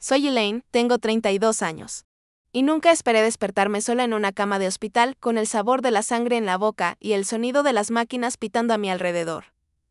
Soy Elaine, tengo 32 años. Y nunca esperé despertarme sola en una cama de hospital con el sabor de la sangre en la boca y el sonido de las máquinas pitando a mi alrededor.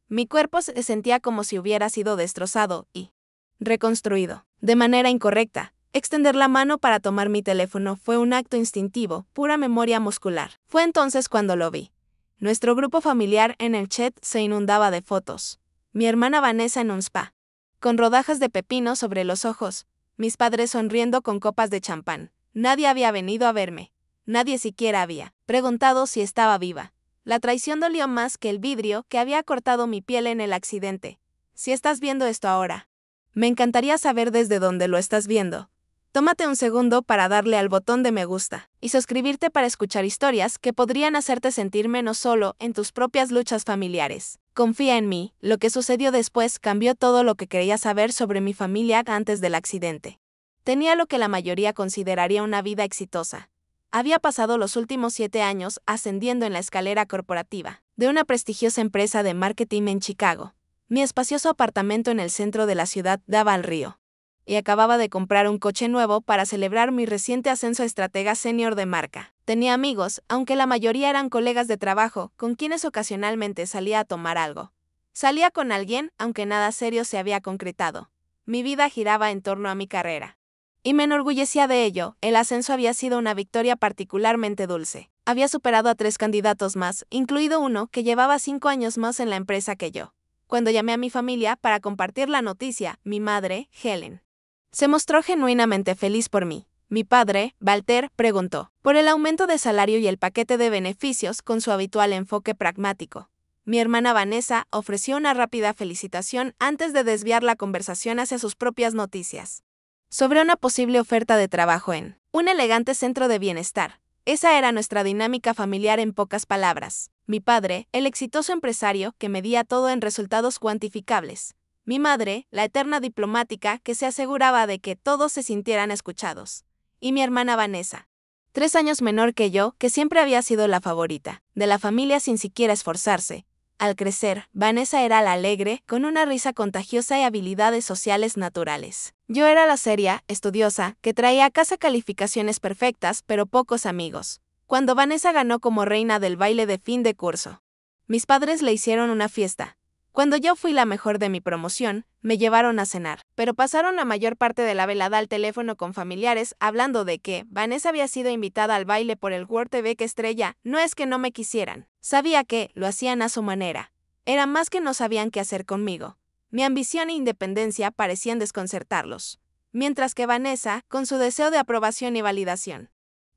Mi cuerpo se sentía como si hubiera sido destrozado y reconstruido. De manera incorrecta, extender la mano para tomar mi teléfono fue un acto instintivo, pura memoria muscular. Fue entonces cuando lo vi. Nuestro grupo familiar en el chat se inundaba de fotos. Mi hermana Vanessa en un spa, con rodajas de pepino sobre los ojos, mis padres sonriendo con copas de champán. Nadie había venido a verme. Nadie siquiera había preguntado si estaba viva. La traición dolió más que el vidrio que había cortado mi piel en el accidente. Si estás viendo esto ahora, me encantaría saber desde dónde lo estás viendo. Tómate un segundo para darle al botón de me gusta y suscribirte para escuchar historias que podrían hacerte sentir menos solo en tus propias luchas familiares. Confía en mí, lo que sucedió después cambió todo lo que quería saber sobre mi familia antes del accidente. Tenía lo que la mayoría consideraría una vida exitosa. Había pasado los últimos 7 años ascendiendo en la escalera corporativa de una prestigiosa empresa de marketing en Chicago. Mi espacioso apartamento en el centro de la ciudad daba al río. Y acababa de comprar un coche nuevo para celebrar mi reciente ascenso a estratega senior de marca. Tenía amigos, aunque la mayoría eran colegas de trabajo, con quienes ocasionalmente salía a tomar algo. Salía con alguien, aunque nada serio se había concretado. Mi vida giraba en torno a mi carrera. Y me enorgullecía de ello, el ascenso había sido una victoria particularmente dulce. Había superado a 3 candidatos más, incluido uno que llevaba 5 años más en la empresa que yo. Cuando llamé a mi familia para compartir la noticia, mi madre, Helen, se mostró genuinamente feliz por mí. Mi padre, Walter, preguntó por el aumento de salario y el paquete de beneficios con su habitual enfoque pragmático. Mi hermana Vanessa ofreció una rápida felicitación antes de desviar la conversación hacia sus propias noticias sobre una posible oferta de trabajo en un elegante centro de bienestar. Esa era nuestra dinámica familiar en pocas palabras. Mi padre, el exitoso empresario que medía todo en resultados cuantificables. Mi madre, la eterna diplomática que se aseguraba de que todos se sintieran escuchados. Y mi hermana Vanessa, 3 años menor que yo, que siempre había sido la favorita de la familia sin siquiera esforzarse. Al crecer, Vanessa era la alegre, con una risa contagiosa y habilidades sociales naturales. Yo era la seria, estudiosa, que traía a casa calificaciones perfectas pero pocos amigos. Cuando Vanessa ganó como reina del baile de fin de curso, mis padres le hicieron una fiesta. Cuando yo fui la mejor de mi promoción, me llevaron a cenar, pero pasaron la mayor parte de la velada al teléfono con familiares hablando de que Vanessa había sido invitada al baile por el World TV que estrella. No es que no me quisieran, sabía que lo hacían a su manera. Era más que no sabían qué hacer conmigo. Mi ambición e independencia parecían desconcertarlos, mientras que Vanessa, con su deseo de aprobación y validación,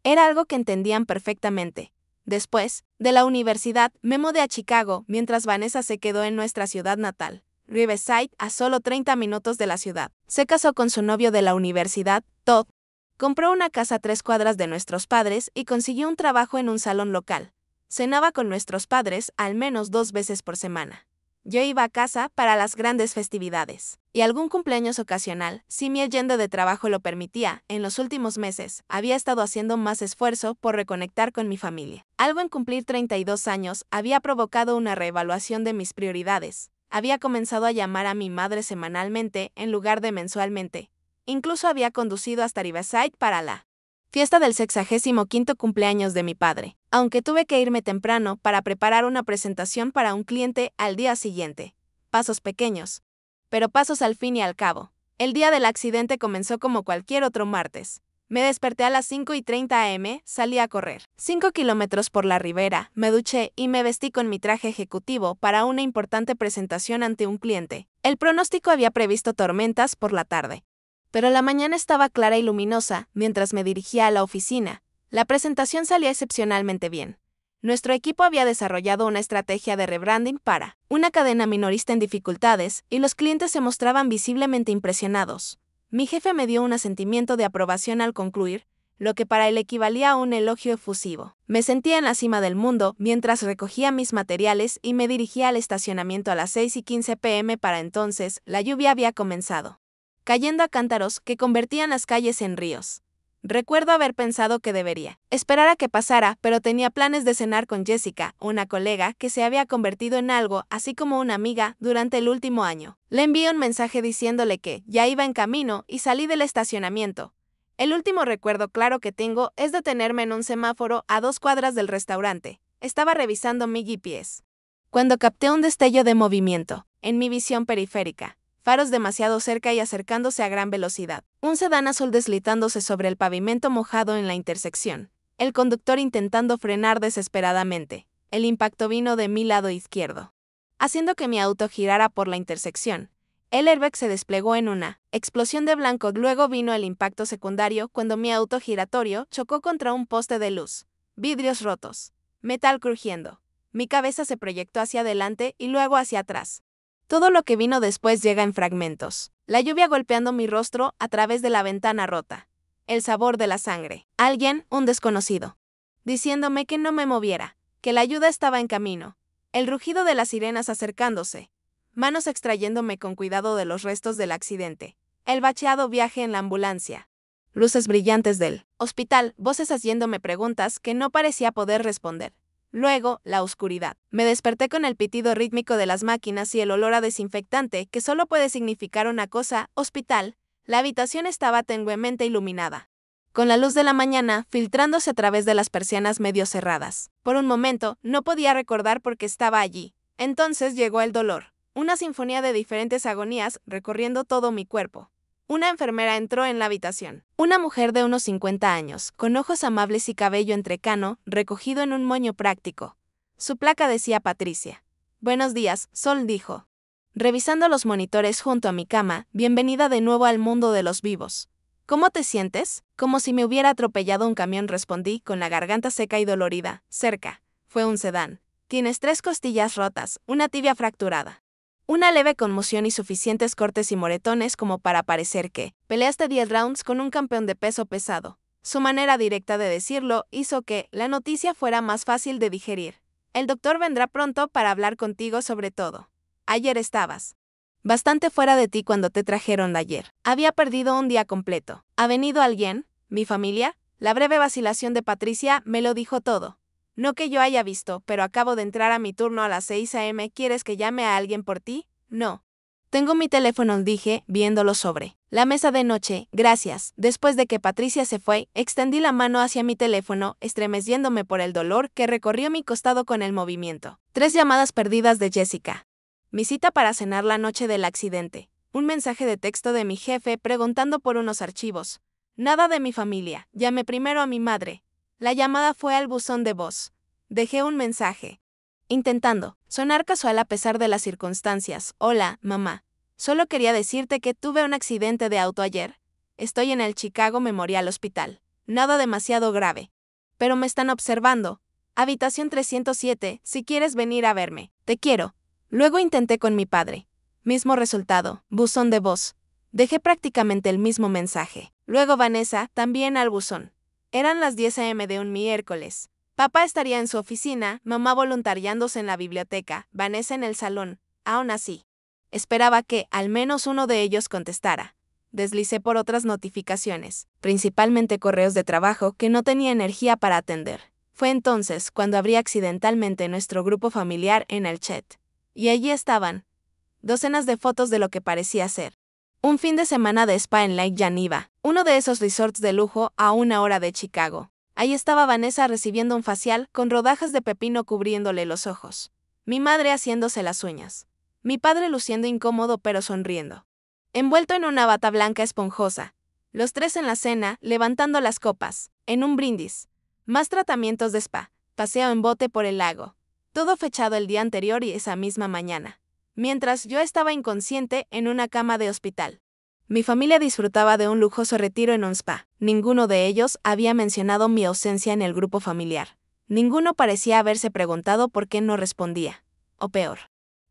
era algo que entendían perfectamente. Después de la universidad, me mudé a Chicago, mientras Vanessa se quedó en nuestra ciudad natal, Riverside, a solo 30 minutos de la ciudad. Se casó con su novio de la universidad, Todd. Compró una casa a 3 cuadras de nuestros padres y consiguió un trabajo en un salón local. Cenaba con nuestros padres al menos 2 veces por semana. Yo iba a casa para las grandes festividades y algún cumpleaños ocasional, si mi agenda de trabajo lo permitía. En los últimos meses, había estado haciendo más esfuerzo por reconectar con mi familia. Algo en cumplir 32 años había provocado una reevaluación de mis prioridades. Había comenzado a llamar a mi madre semanalmente en lugar de mensualmente. Incluso había conducido hasta Riverside para la fiesta del 65º cumpleaños de mi padre, aunque tuve que irme temprano para preparar una presentación para un cliente al día siguiente. Pasos pequeños, pero pasos al fin y al cabo. El día del accidente comenzó como cualquier otro martes. Me desperté a las 5:30 am, salí a correr 5 kilómetros por la ribera, me duché y me vestí con mi traje ejecutivo para una importante presentación ante un cliente. El pronóstico había previsto tormentas por la tarde, pero la mañana estaba clara y luminosa mientras me dirigía a la oficina. La presentación salía excepcionalmente bien. Nuestro equipo había desarrollado una estrategia de rebranding para una cadena minorista en dificultades y los clientes se mostraban visiblemente impresionados. Mi jefe me dio un asentimiento de aprobación al concluir, lo que para él equivalía a un elogio efusivo. Me sentía en la cima del mundo mientras recogía mis materiales y me dirigía al estacionamiento a las 6:15 p.m. Para entonces, la lluvia había comenzado, cayendo a cántaros que convertían las calles en ríos. Recuerdo haber pensado que debería esperar a que pasara, pero tenía planes de cenar con Jessica, una colega que se había convertido en algo así como una amiga durante el último año. Le envié un mensaje diciéndole que ya iba en camino y salí del estacionamiento. El último recuerdo claro que tengo es detenerme en un semáforo a 2 cuadras del restaurante. Estaba revisando mi GPS cuando capté un destello de movimiento en mi visión periférica. Faros demasiado cerca y acercándose a gran velocidad. Un sedán azul deslizándose sobre el pavimento mojado en la intersección. El conductor intentando frenar desesperadamente. El impacto vino de mi lado izquierdo, haciendo que mi auto girara por la intersección. El airbag se desplegó en una explosión de blanco. Luego vino el impacto secundario cuando mi auto giratorio chocó contra un poste de luz. Vidrios rotos. Metal crujiendo. Mi cabeza se proyectó hacia adelante y luego hacia atrás. Todo lo que vino después llega en fragmentos. La lluvia golpeando mi rostro a través de la ventana rota. El sabor de la sangre. Alguien, un desconocido, diciéndome que no me moviera, que la ayuda estaba en camino. El rugido de las sirenas acercándose. Manos extrayéndome con cuidado de los restos del accidente. El bacheado viaje en la ambulancia. Luces brillantes del hospital, voces haciéndome preguntas que no parecía poder responder. Luego, la oscuridad. Me desperté con el pitido rítmico de las máquinas y el olor a desinfectante que solo puede significar una cosa: hospital. La habitación estaba tenuemente iluminada, con la luz de la mañana filtrándose a través de las persianas medio cerradas. Por un momento, no podía recordar por qué estaba allí. Entonces llegó el dolor, una sinfonía de diferentes agonías recorriendo todo mi cuerpo. Una enfermera entró en la habitación. Una mujer de unos 50 años, con ojos amables y cabello entrecano, recogido en un moño práctico. Su placa decía Patricia. Buenos días, Sol, dijo. Revisando los monitores junto a mi cama, bienvenida de nuevo al mundo de los vivos. ¿Cómo te sientes? Como si me hubiera atropellado un camión, respondí con la garganta seca y dolorida. Cerca. Fue un sedán. Tienes 3 costillas rotas, una tibia fracturada. Una leve conmoción y suficientes cortes y moretones como para parecer que peleaste 10 rounds con un campeón de peso pesado. Su manera directa de decirlo hizo que la noticia fuera más fácil de digerir. El doctor vendrá pronto para hablar contigo sobre todo. Ayer estabas bastante fuera de ti cuando te trajeron ayer. Había perdido un día completo. ¿Ha venido alguien? ¿Mi familia? La breve vacilación de Patricia me lo dijo todo. No que yo haya visto, pero acabo de entrar a mi turno a las 6 a.m. ¿Quieres que llame a alguien por ti? No. Tengo mi teléfono, dije, viéndolo sobre la mesa de noche. Gracias. Después de que Patricia se fue, extendí la mano hacia mi teléfono, estremeciéndome por el dolor que recorrió mi costado con el movimiento. 3 llamadas perdidas de Jessica. Mi cita para cenar la noche del accidente. Un mensaje de texto de mi jefe preguntando por unos archivos. Nada de mi familia. Llamé primero a mi madre. La llamada fue al buzón de voz. Dejé un mensaje, intentando sonar casual a pesar de las circunstancias. Hola, mamá. Solo quería decirte que tuve un accidente de auto ayer. Estoy en el Chicago Memorial Hospital. Nada demasiado grave. Pero me están observando. Habitación 307, si quieres venir a verme. Te quiero. Luego intenté con mi padre. Mismo resultado, buzón de voz. Dejé prácticamente el mismo mensaje. Luego Vanessa, también al buzón. Eran las 10 a.m. de un miércoles. Papá estaría en su oficina, mamá voluntariándose en la biblioteca, Vanessa en el salón. Aún así, esperaba que al menos uno de ellos contestara. Deslicé por otras notificaciones, principalmente correos de trabajo que no tenía energía para atender. Fue entonces cuando abrí accidentalmente nuestro grupo familiar en el chat. Y allí estaban docenas de fotos de lo que parecía ser un fin de semana de spa en Lake Geneva, uno de esos resorts de lujo a 1 hora de Chicago. Ahí estaba Vanessa recibiendo un facial con rodajas de pepino cubriéndole los ojos. Mi madre haciéndose las uñas. Mi padre luciendo incómodo pero sonriendo, envuelto en una bata blanca esponjosa. Los 3 en la cena, levantando las copas, en un brindis. Más tratamientos de spa, paseo en bote por el lago. Todo fechado el día anterior y esa misma mañana. Mientras yo estaba inconsciente en una cama de hospital. Mi familia disfrutaba de un lujoso retiro en un spa. Ninguno de ellos había mencionado mi ausencia en el grupo familiar. Ninguno parecía haberse preguntado por qué no respondía. O peor,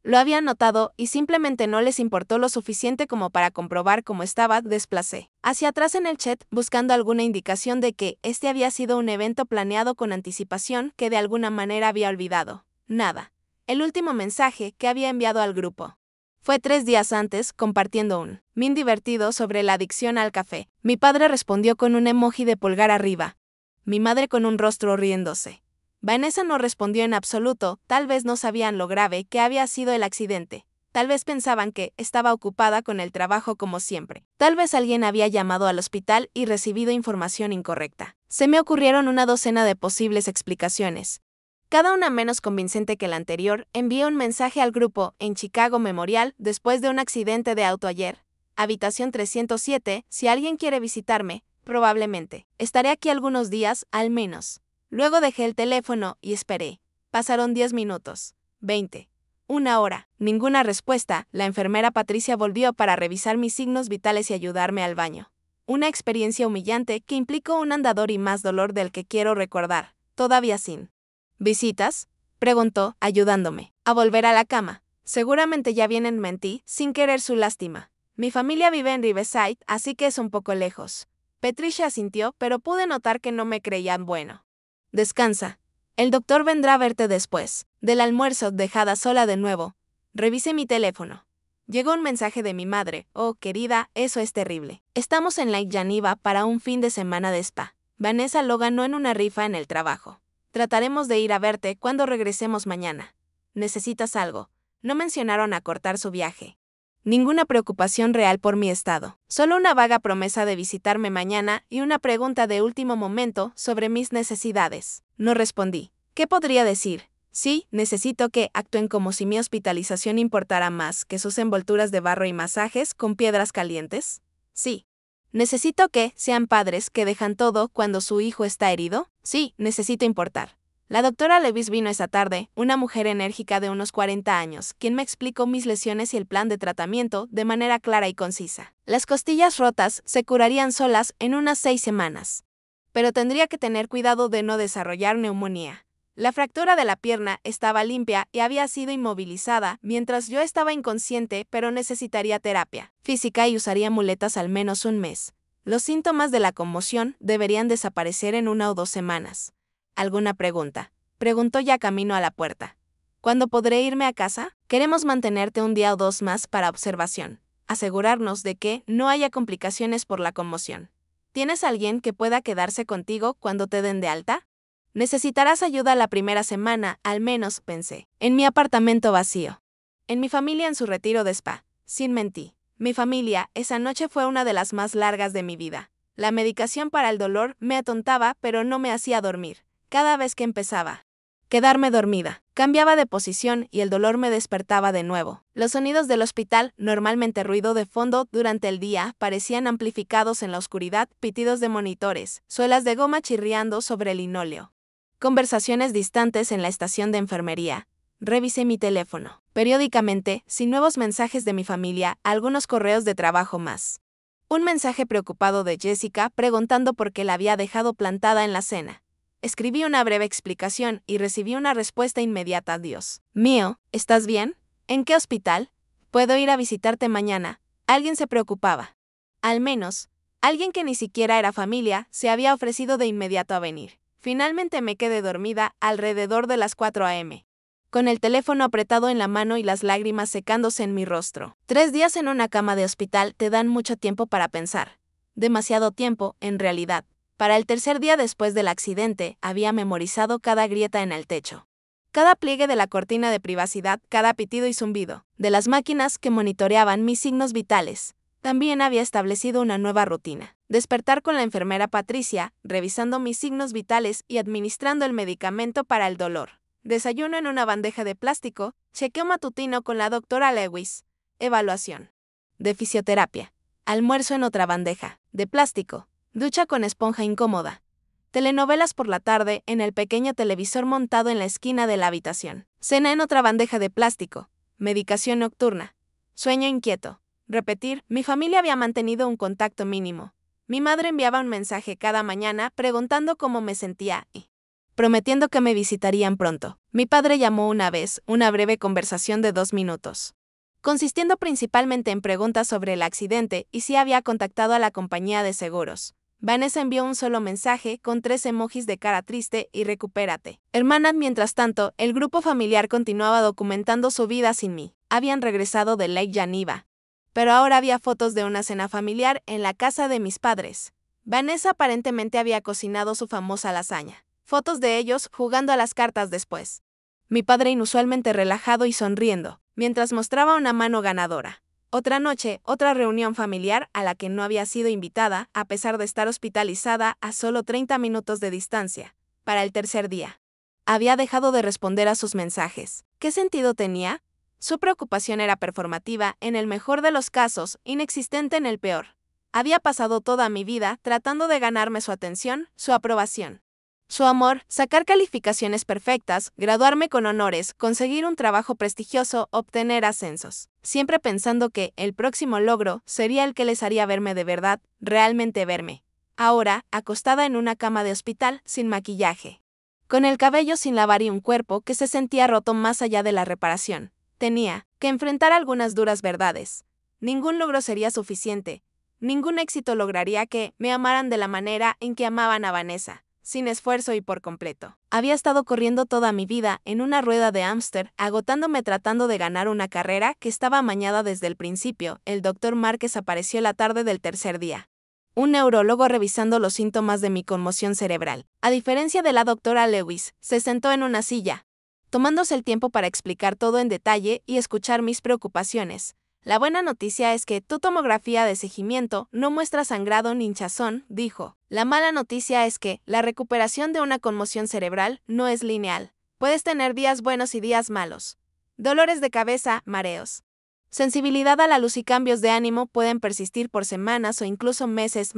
lo habían notado y simplemente no les importó lo suficiente como para comprobar cómo estaba. Desplacé hacia atrás en el chat buscando alguna indicación de que este había sido un evento planeado con anticipación que de alguna manera había olvidado. Nada. El último mensaje que había enviado al grupo Fue 3 días antes, compartiendo un meme divertido sobre la adicción al café. Mi padre respondió con un emoji de pulgar arriba. Mi madre con un rostro riéndose. Vanessa no respondió en absoluto, tal vez no sabían lo grave que había sido el accidente. Tal vez pensaban que estaba ocupada con el trabajo como siempre. Tal vez alguien había llamado al hospital y recibido información incorrecta. Se me ocurrieron una docena de posibles explicaciones. Cada una menos convincente que la anterior. Envié un mensaje al grupo en Chicago Memorial después de un accidente de auto ayer. Habitación 307, si alguien quiere visitarme, probablemente. Estaré aquí algunos días, al menos. Luego dejé el teléfono y esperé. Pasaron 10 minutos. 20. Una hora. Ninguna respuesta. La enfermera Patricia volvió para revisar mis signos vitales y ayudarme al baño. Una experiencia humillante que implicó un andador y más dolor del que quiero recordar. Todavía sin. ¿Visitas?, preguntó, ayudándome a volver a la cama. Seguramente ya vienen, mentí, sin querer su lástima. Mi familia vive en Riverside, así que es un poco lejos. Patricia asintió, pero pude notar que no me creían bueno. Descansa. El doctor vendrá a verte después del almuerzo. Dejada sola de nuevo. Revisé mi teléfono. Llegó un mensaje de mi madre. Oh, querida, eso es terrible. Estamos en Lake Geneva para un fin de semana de spa. Vanessa lo ganó en una rifa en el trabajo. Trataremos de ir a verte cuando regresemos mañana. ¿Necesitas algo? No mencionaron acortar su viaje. Ninguna preocupación real por mi estado. Solo una vaga promesa de visitarme mañana y una pregunta de último momento sobre mis necesidades. No respondí. ¿Qué podría decir? Sí, necesito que actúen como si mi hospitalización importara más que sus envolturas de barro y masajes con piedras calientes. Sí. ¿Necesito que sean padres que dejan todo cuando su hijo está herido? Sí, necesito importar. La doctora Levis vino esa tarde, una mujer enérgica de unos 40 años, quien me explicó mis lesiones y el plan de tratamiento de manera clara y concisa. Las costillas rotas se curarían solas en unas 6 semanas. Pero tendría que tener cuidado de no desarrollar neumonía. La fractura de la pierna estaba limpia y había sido inmovilizada, mientras yo estaba inconsciente, pero necesitaría terapia física y usaría muletas al menos un mes. Los síntomas de la conmoción deberían desaparecer en 1 o 2 semanas. ¿Alguna pregunta?, preguntó ya camino a la puerta. ¿Cuándo podré irme a casa? Queremos mantenerte 1 día o 2 más para observación. Asegurarnos de que no haya complicaciones por la conmoción. ¿Tienes alguien que pueda quedarse contigo cuando te den de alta? Necesitarás ayuda la primera semana, al menos, pensé. En mi apartamento vacío. En mi familia en su retiro de spa. Sin mentí. Mi familia, esa noche fue una de las más largas de mi vida. La medicación para el dolor me atontaba, pero no me hacía dormir. Cada vez que empezaba quedarme dormida, cambiaba de posición y el dolor me despertaba de nuevo. Los sonidos del hospital, normalmente ruido de fondo durante el día, parecían amplificados en la oscuridad, pitidos de monitores, suelas de goma chirriando sobre el linóleo. Conversaciones distantes en la estación de enfermería. Revisé mi teléfono. Periódicamente, sin nuevos mensajes de mi familia, algunos correos de trabajo más. Un mensaje preocupado de Jessica preguntando por qué la había dejado plantada en la cena. Escribí una breve explicación y recibí una respuesta inmediata. Dios mío, ¿estás bien? ¿En qué hospital? ¿Puedo ir a visitarte mañana? Alguien se preocupaba. Al menos, alguien que ni siquiera era familia se había ofrecido de inmediato a venir. Finalmente me quedé dormida alrededor de las 4 a.m. con el teléfono apretado en la mano y las lágrimas secándose en mi rostro. 3 días en una cama de hospital te dan mucho tiempo para pensar. Demasiado tiempo, en realidad. Para el 3er día después del accidente, había memorizado cada grieta en el techo. Cada pliegue de la cortina de privacidad, cada pitido y zumbido de las máquinas que monitoreaban mis signos vitales. También había establecido una nueva rutina. Despertar con la enfermera Patricia, revisando mis signos vitales y administrando el medicamento para el dolor. Desayuno en una bandeja de plástico, chequeo matutino con la doctora Lewis. Evaluación de fisioterapia. Almuerzo en otra bandeja de plástico. Ducha con esponja incómoda. Telenovelas por la tarde en el pequeño televisor montado en la esquina de la habitación. Cena en otra bandeja de plástico. Medicación nocturna. Sueño inquieto. Repetir, mi familia había mantenido un contacto mínimo. Mi madre enviaba un mensaje cada mañana preguntando cómo me sentía y prometiendo que me visitarían pronto. Mi padre llamó una vez, una breve conversación de 2 minutos. Consistiendo principalmente en preguntas sobre el accidente y si había contactado a la compañía de seguros. Vanessa envió un solo mensaje con 3 emojis de cara triste y recupérate. Hermana, mientras tanto, el grupo familiar continuaba documentando su vida sin mí. Habían regresado de Lake Geneva. Pero ahora había fotos de una cena familiar en la casa de mis padres. Vanessa aparentemente había cocinado su famosa lasaña. Fotos de ellos jugando a las cartas después. Mi padre inusualmente relajado y sonriendo, mientras mostraba una mano ganadora. Otra noche, otra reunión familiar a la que no había sido invitada, a pesar de estar hospitalizada a solo 30 minutos de distancia. Para el tercer día. Había dejado de responder a sus mensajes. ¿Qué sentido tenía? Su preocupación era performativa, en el mejor de los casos, inexistente en el peor. Había pasado toda mi vida tratando de ganarme su atención, su aprobación. Su amor, sacar calificaciones perfectas, graduarme con honores, conseguir un trabajo prestigioso, obtener ascensos. Siempre pensando que el próximo logro sería el que les haría verme de verdad, realmente verme. Ahora, acostada en una cama de hospital, sin maquillaje. Con el cabello sin lavar y un cuerpo que se sentía roto más allá de la reparación. Tenía que enfrentar algunas duras verdades. Ningún logro sería suficiente. Ningún éxito lograría que me amaran de la manera en que amaban a Vanessa. Sin esfuerzo y por completo. Había estado corriendo toda mi vida en una rueda de hámster, agotándome tratando de ganar una carrera que estaba amañada desde el principio. El doctor Márquez apareció la tarde del tercer día. Un neurólogo revisando los síntomas de mi conmoción cerebral. A diferencia de la doctora Lewis, se sentó en una silla, tomándose el tiempo para explicar todo en detalle y escuchar mis preocupaciones. La buena noticia es que tu tomografía de seguimiento no muestra sangrado ni hinchazón, dijo. La mala noticia es que la recuperación de una conmoción cerebral no es lineal. Puedes tener días buenos y días malos. Dolores de cabeza, mareos. Sensibilidad a la luz y cambios de ánimo pueden persistir por semanas o incluso meses.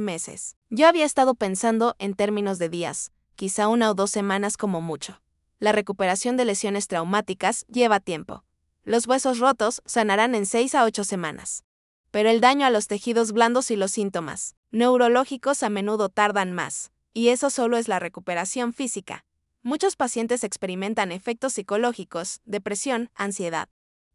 Yo había estado pensando en términos de días, quizá 1 o 2 semanas como mucho. La recuperación de lesiones traumáticas lleva tiempo. Los huesos rotos sanarán en 6 a 8 semanas. Pero el daño a los tejidos blandos y los síntomas neurológicos a menudo tardan más. Y eso solo es la recuperación física. Muchos pacientes experimentan efectos psicológicos, depresión, ansiedad.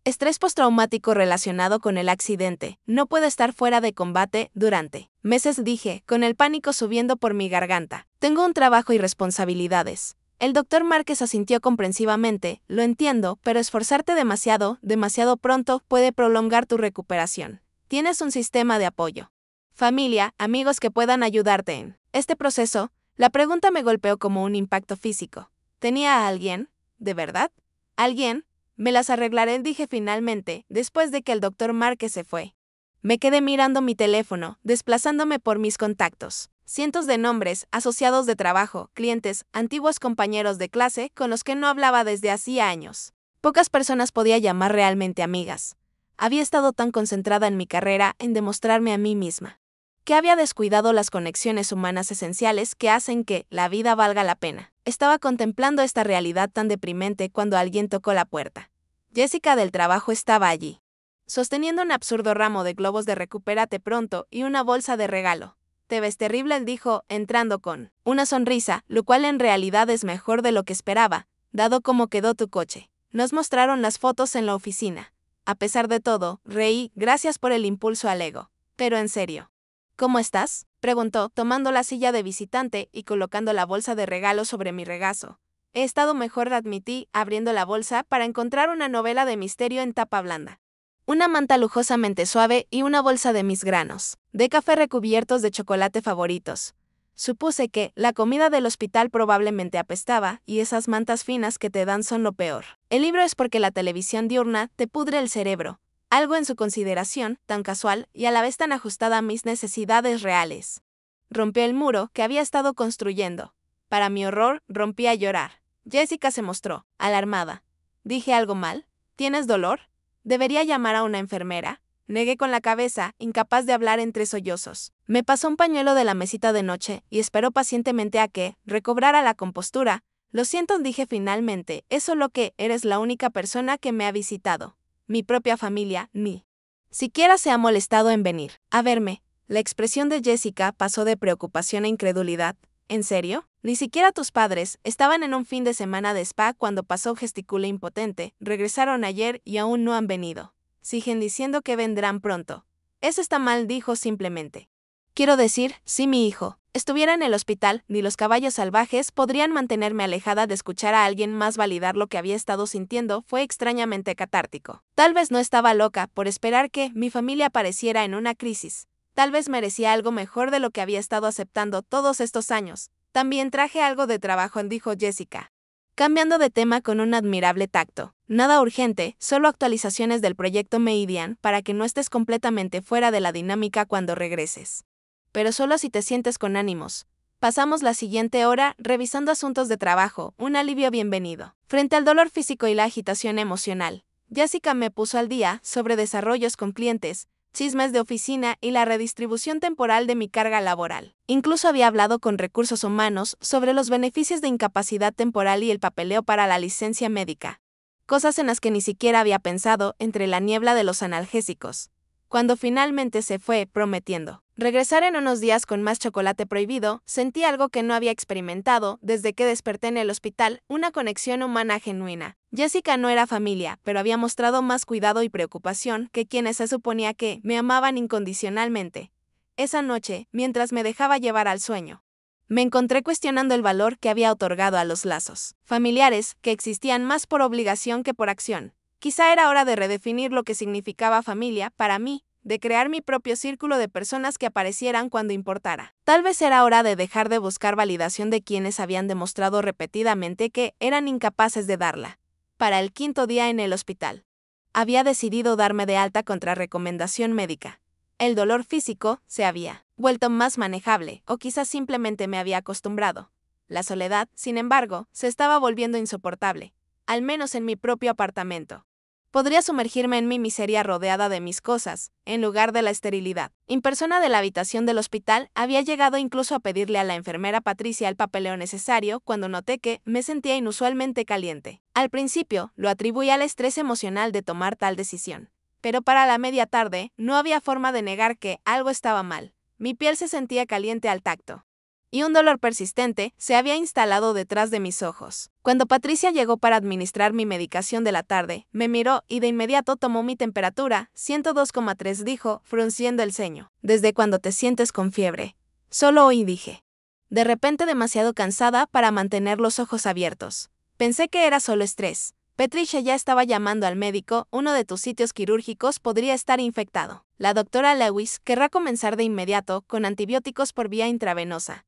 Estrés postraumático relacionado con el accidente. No puedo estar fuera de combate durante meses, dije, con el pánico subiendo por mi garganta. Tengo un trabajo y responsabilidades. El doctor Márquez asintió comprensivamente. Lo entiendo, pero esforzarte demasiado pronto puede prolongar tu recuperación. Tienes un sistema de apoyo. Familia, amigos que puedan ayudarte en este proceso. La pregunta me golpeó como un impacto físico. ¿Tenía a alguien? ¿De verdad? ¿Alguien? Me las arreglaré, dije finalmente, después de que el doctor Márquez se fue. Me quedé mirando mi teléfono, desplazándome por mis contactos. Cientos de nombres, asociados de trabajo, clientes, antiguos compañeros de clase con los que no hablaba desde hacía años. Pocas personas podía llamar realmente amigas. Había estado tan concentrada en mi carrera, en demostrarme a mí misma, que había descuidado las conexiones humanas esenciales que hacen que la vida valga la pena. Estaba contemplando esta realidad tan deprimente cuando alguien tocó la puerta. Jessica del trabajo estaba allí, sosteniendo un absurdo ramo de globos de recupérate pronto y una bolsa de regalo. Te ves terrible, dijo, entrando con una sonrisa, lo cual en realidad es mejor de lo que esperaba, dado cómo quedó tu coche. Nos mostraron las fotos en la oficina. A pesar de todo, reí, gracias por el impulso al ego. Pero en serio. ¿Cómo estás?, preguntó, tomando la silla de visitante y colocando la bolsa de regalo sobre mi regazo. He estado mejor, admití, abriendo la bolsa para encontrar una novela de misterio en tapa blanda. Una manta lujosamente suave y una bolsa de mis granos de café recubiertos de chocolate favoritos. Supuse que la comida del hospital probablemente apestaba y esas mantas finas que te dan son lo peor. El libro es porque la televisión diurna te pudre el cerebro. Algo en su consideración, tan casual y a la vez tan ajustada a mis necesidades reales. Rompió el muro que había estado construyendo. Para mi horror, rompí a llorar. Jessica se mostró, alarmada. ¿Dije algo mal? ¿Tienes dolor? ¿Debería llamar a una enfermera? Negué con la cabeza, incapaz de hablar entre sollozos. Me pasó un pañuelo de la mesita de noche y esperó pacientemente a que recobrara la compostura. Lo siento, dije finalmente, es solo que eres la única persona que me ha visitado. Mi propia familia, ni siquiera se ha molestado en venir a verme. La expresión de Jessica pasó de preocupación a incredulidad. ¿En serio? Ni siquiera tus padres estaban en un fin de semana de spa cuando pasó, gesticulé impotente. Regresaron ayer y aún no han venido. Siguen diciendo que vendrán pronto. Eso está mal, dijo simplemente. Quiero decir, si mi hijo estuviera en el hospital, ni los caballos salvajes podrían mantenerme alejada de escuchar a alguien más validar lo que había estado sintiendo. Fue extrañamente catártico. Tal vez no estaba loca por esperar que mi familia apareciera en una crisis. Tal vez merecía algo mejor de lo que había estado aceptando todos estos años. También traje algo de trabajo, dijo Jessica, cambiando de tema con un admirable tacto. Nada urgente, solo actualizaciones del proyecto Meridian para que no estés completamente fuera de la dinámica cuando regreses. Pero solo si te sientes con ánimos. Pasamos la siguiente hora revisando asuntos de trabajo, un alivio bienvenido. Frente al dolor físico y la agitación emocional, Jessica me puso al día sobre desarrollos con clientes, chismes de oficina y la redistribución temporal de mi carga laboral. Incluso había hablado con recursos humanos sobre los beneficios de incapacidad temporal y el papeleo para la licencia médica. Cosas en las que ni siquiera había pensado entre la niebla de los analgésicos. Cuando finalmente se fue, prometiendo regresar en unos días con más chocolate prohibido, sentí algo que no había experimentado desde que desperté en el hospital, una conexión humana genuina. Jessica no era familia, pero había mostrado más cuidado y preocupación que quienes se suponía que me amaban incondicionalmente. Esa noche, mientras me dejaba llevar al sueño, me encontré cuestionando el valor que había otorgado a los lazos familiares, que existían más por obligación que por acción. Quizá era hora de redefinir lo que significaba familia para mí, de crear mi propio círculo de personas que aparecieran cuando importara. Tal vez era hora de dejar de buscar validación de quienes habían demostrado repetidamente que eran incapaces de darla. Para el 5.º día en el hospital, había decidido darme de alta contra recomendación médica. El dolor físico se había vuelto más manejable, o quizás simplemente me había acostumbrado. La soledad, sin embargo, se estaba volviendo insoportable, al menos en mi propio apartamento. Podría sumergirme en mi miseria rodeada de mis cosas, en lugar de la esterilidad impersona de la habitación del hospital. Había llegado incluso a pedirle a la enfermera Patricia el papeleo necesario cuando noté que me sentía inusualmente caliente. Al principio, lo atribuí al estrés emocional de tomar tal decisión. Pero para la media tarde, no había forma de negar que algo estaba mal. Mi piel se sentía caliente al tacto, y un dolor persistente se había instalado detrás de mis ojos. Cuando Patricia llegó para administrar mi medicación de la tarde, me miró y de inmediato tomó mi temperatura. 102,3, dijo, frunciendo el ceño. ¿Desde cuando te sientes con fiebre? Solo hoy, dije. De repente demasiado cansada para mantener los ojos abiertos. Pensé que era solo estrés. Patricia ya estaba llamando al médico. Uno de tus sitios quirúrgicos podría estar infectado. La doctora Lewis querrá comenzar de inmediato con antibióticos por vía intravenosa.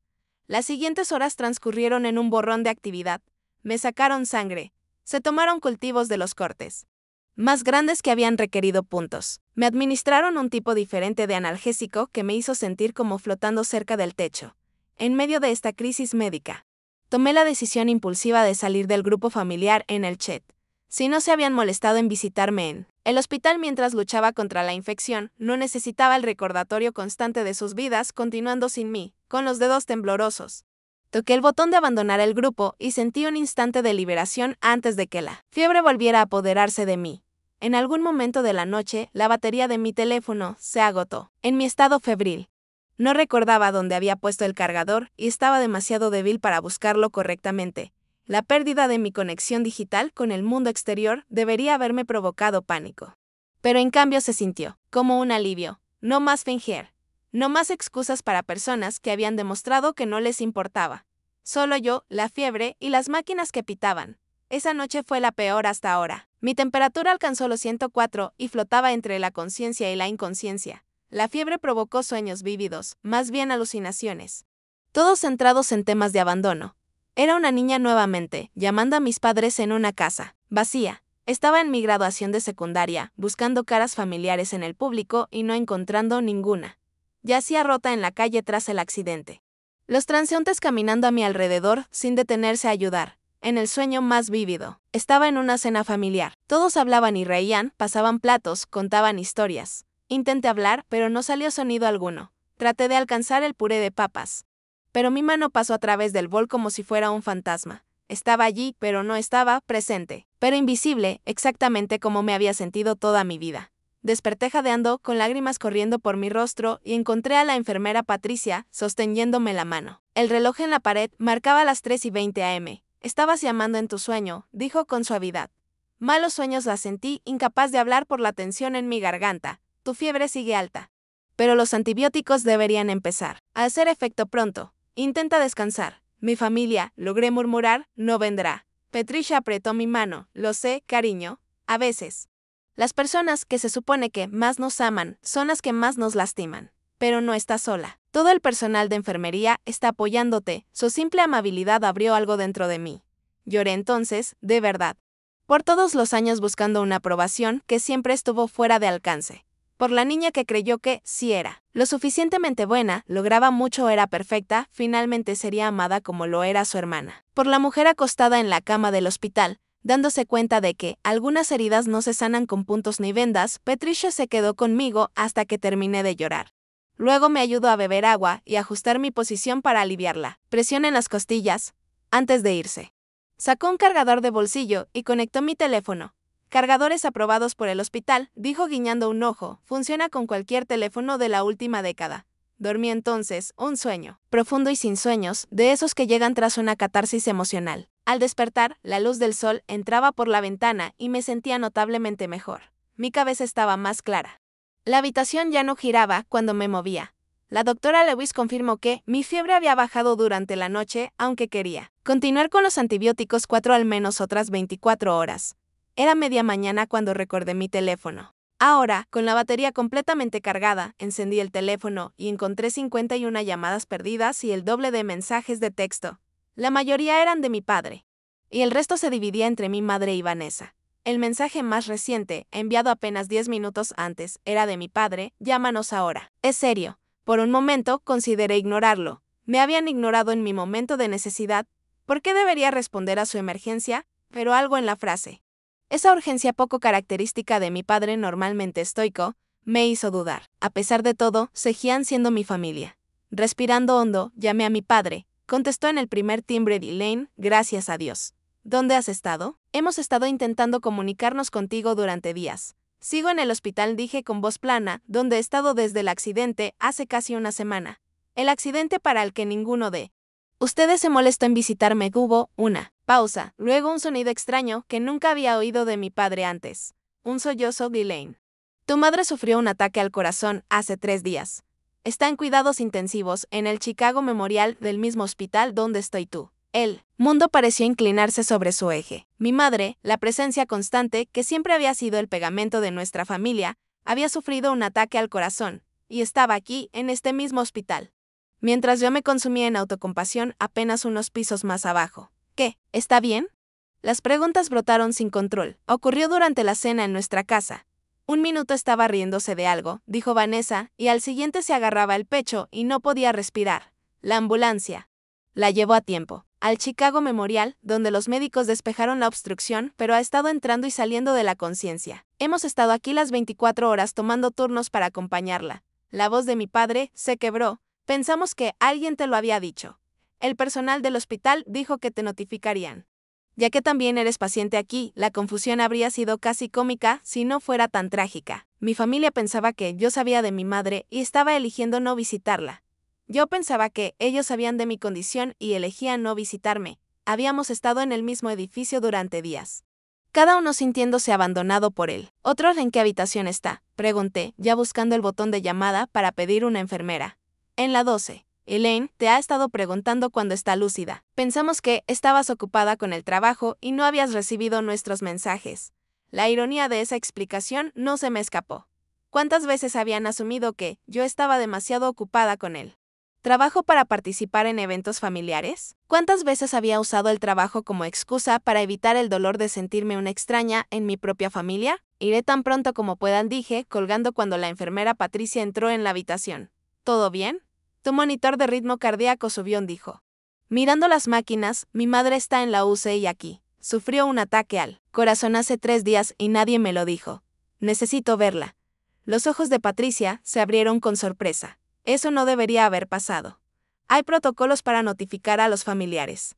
Las siguientes horas transcurrieron en un borrón de actividad. Me sacaron sangre. Se tomaron cultivos de los cortes más grandes que habían requerido puntos. Me administraron un tipo diferente de analgésico que me hizo sentir como flotando cerca del techo. En medio de esta crisis médica, tomé la decisión impulsiva de salir del grupo familiar en el chat. Si no se habían molestado en visitarme en el hospital mientras luchaba contra la infección, no necesitaba el recordatorio constante de sus vidas continuando sin mí. Con los dedos temblorosos, toqué el botón de abandonar el grupo y sentí un instante de liberación antes de que la fiebre volviera a apoderarse de mí. En algún momento de la noche, la batería de mi teléfono se agotó. En mi estado febril, no recordaba dónde había puesto el cargador y estaba demasiado débil para buscarlo correctamente. La pérdida de mi conexión digital con el mundo exterior debería haberme provocado pánico. Pero en cambio se sintió como un alivio. No más fingir. No más excusas para personas que habían demostrado que no les importaba. Solo yo, la fiebre y las máquinas que pitaban. Esa noche fue la peor hasta ahora. Mi temperatura alcanzó los 104 y flotaba entre la conciencia y la inconsciencia. La fiebre provocó sueños vívidos, más bien alucinaciones. Todos centrados en temas de abandono. Era una niña nuevamente, llamando a mis padres en una casa vacía. Estaba en mi graduación de secundaria, buscando caras familiares en el público y no encontrando ninguna. Yacía rota en la calle tras el accidente. Los transeúntes caminando a mi alrededor sin detenerse a ayudar. En el sueño más vívido, estaba en una cena familiar. Todos hablaban y reían, pasaban platos, contaban historias. Intenté hablar, pero no salió sonido alguno. Traté de alcanzar el puré de papas, pero mi mano pasó a través del bol como si fuera un fantasma. Estaba allí, pero no estaba presente. Pero invisible, exactamente como me había sentido toda mi vida. Desperté jadeando, con lágrimas corriendo por mi rostro, y encontré a la enfermera Patricia, sosteniéndome la mano. El reloj en la pared marcaba las 3:20 am. Estabas llamando en tu sueño, dijo con suavidad. Malos sueños, la sentí, incapaz de hablar por la tensión en mi garganta. Tu fiebre sigue alta. pero los antibióticos deberían empezar a hacer efecto pronto. Intenta descansar. Mi familia, logré murmurar, no vendrá. Patricia apretó mi mano. Lo sé, cariño. A veces. Las personas que se supone que más nos aman son las que más nos lastiman. Pero no estás sola. Todo el personal de enfermería está apoyándote. Su simple amabilidad abrió algo dentro de mí. Lloré entonces, de verdad. Por todos los años buscando una aprobación que siempre estuvo fuera de alcance. Por la niña que creyó que, si era lo suficientemente buena, lograba mucho, era perfecta, finalmente sería amada como lo era su hermana. Por la mujer acostada en la cama del hospital, dándose cuenta de que algunas heridas no se sanan con puntos ni vendas, Patricia se quedó conmigo hasta que terminé de llorar. Luego me ayudó a beber agua y ajustar mi posición para aliviarla. Presión en las costillas. Antes de irse, sacó un cargador de bolsillo y conectó mi teléfono. Cargadores aprobados por el hospital, dijo guiñando un ojo, funciona con cualquier teléfono de la última década. Dormí entonces, un sueño, profundo y sin sueños, de esos que llegan tras una catarsis emocional. Al despertar, la luz del sol entraba por la ventana y me sentía notablemente mejor. Mi cabeza estaba más clara. La habitación ya no giraba cuando me movía. La doctora Lewis confirmó que mi fiebre había bajado durante la noche, aunque quería continuar con los antibióticos 4 al menos otras 24 horas. Era media mañana cuando recordé mi teléfono. Ahora, con la batería completamente cargada, encendí el teléfono y encontré 51 llamadas perdidas y el doble de mensajes de texto. La mayoría eran de mi padre. Y el resto se dividía entre mi madre y Vanessa. El mensaje más reciente, enviado apenas 10 minutos antes, era de mi padre: llámanos ahora. Es serio. Por un momento consideré ignorarlo. Me habían ignorado en mi momento de necesidad. ¿Por qué debería responder a su emergencia? Pero algo en la frase, esa urgencia poco característica de mi padre normalmente estoico, me hizo dudar. A pesar de todo, seguían siendo mi familia. Respirando hondo, llamé a mi padre. Contestó en el primer timbre Elaine, gracias a Dios. ¿Dónde has estado? Hemos estado intentando comunicarnos contigo durante días. Sigo en el hospital, dije con voz plana, donde he estado desde el accidente hace casi una semana. El accidente para el que ninguno de ustedes se molestó en visitarme. Hubo una pausa, luego un sonido extraño que nunca había oído de mi padre antes. Un sollozo de Elaine. Tu madre sufrió un ataque al corazón hace 3 días. Está en cuidados intensivos en el Chicago Memorial, del mismo hospital donde estoy tú. El mundo pareció inclinarse sobre su eje. Mi madre, la presencia constante que siempre había sido el pegamento de nuestra familia, había sufrido un ataque al corazón, y estaba aquí, en este mismo hospital. Mientras yo me consumía en autocompasión apenas unos pisos más abajo. ¿Qué? ¿Está bien? Las preguntas brotaron sin control. Ocurrió durante la cena en nuestra casa. Un minuto estaba riéndose de algo, dijo Vanessa, y al siguiente se agarraba el pecho y no podía respirar. La ambulancia la llevó a tiempo al Chicago Memorial, donde los médicos despejaron la obstrucción, pero ha estado entrando y saliendo de la conciencia. Hemos estado aquí las 24 horas tomando turnos para acompañarla. La voz de mi padre se quebró. Pensamos que alguien te lo había dicho. El personal del hospital dijo que te notificarían. Ya que también eres paciente aquí, la confusión habría sido casi cómica si no fuera tan trágica. Mi familia pensaba que yo sabía de mi madre y estaba eligiendo no visitarla. Yo pensaba que ellos sabían de mi condición y elegían no visitarme. Habíamos estado en el mismo edificio durante días. Cada uno sintiéndose abandonado por él. ¿Otros en qué habitación está?, pregunté, ya buscando el botón de llamada para pedir una enfermera. En la 12. Elaine te ha estado preguntando cuándo está lúcida. Pensamos que estabas ocupada con el trabajo y no habías recibido nuestros mensajes. La ironía de esa explicación no se me escapó. ¿Cuántas veces habían asumido que yo estaba demasiado ocupada con él? ¿Trabajo para participar en eventos familiares? ¿Cuántas veces había usado el trabajo como excusa para evitar el dolor de sentirme una extraña en mi propia familia? Iré tan pronto como puedan, dije, colgando cuando la enfermera Patricia entró en la habitación. ¿Todo bien? Tu monitor de ritmo cardíaco subió, dijo. Mirando las máquinas, mi madre está en la UCI aquí. Sufrió un ataque al corazón hace 3 días y nadie me lo dijo. Necesito verla. Los ojos de Patricia se abrieron con sorpresa. Eso no debería haber pasado. Hay protocolos para notificar a los familiares,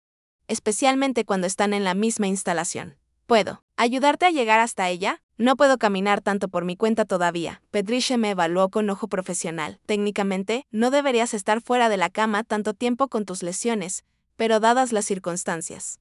especialmente cuando están en la misma instalación. ¿Puedo ayudarte a llegar hasta ella? No puedo caminar tanto por mi cuenta todavía. Patricia me evaluó con ojo profesional. Técnicamente, no deberías estar fuera de la cama tanto tiempo con tus lesiones, pero dadas las circunstancias.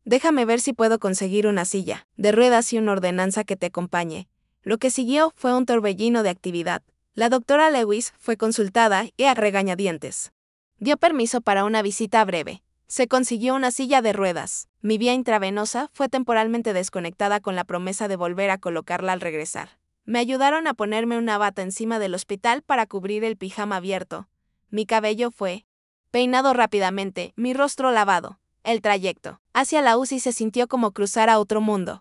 Déjame ver si puedo conseguir una silla de ruedas y una ordenanza que te acompañe. Lo que siguió fue un torbellino de actividad. La doctora Lewis fue consultada y a regañadientes. Dio permiso para una visita breve. Se consiguió una silla de ruedas. Mi vía intravenosa fue temporalmente desconectada con la promesa de volver a colocarla al regresar. Me ayudaron a ponerme una bata encima del hospital para cubrir el pijama abierto. Mi cabello fue peinado rápidamente, mi rostro lavado. El trayecto hacia la UCI se sintió como cruzar a otro mundo.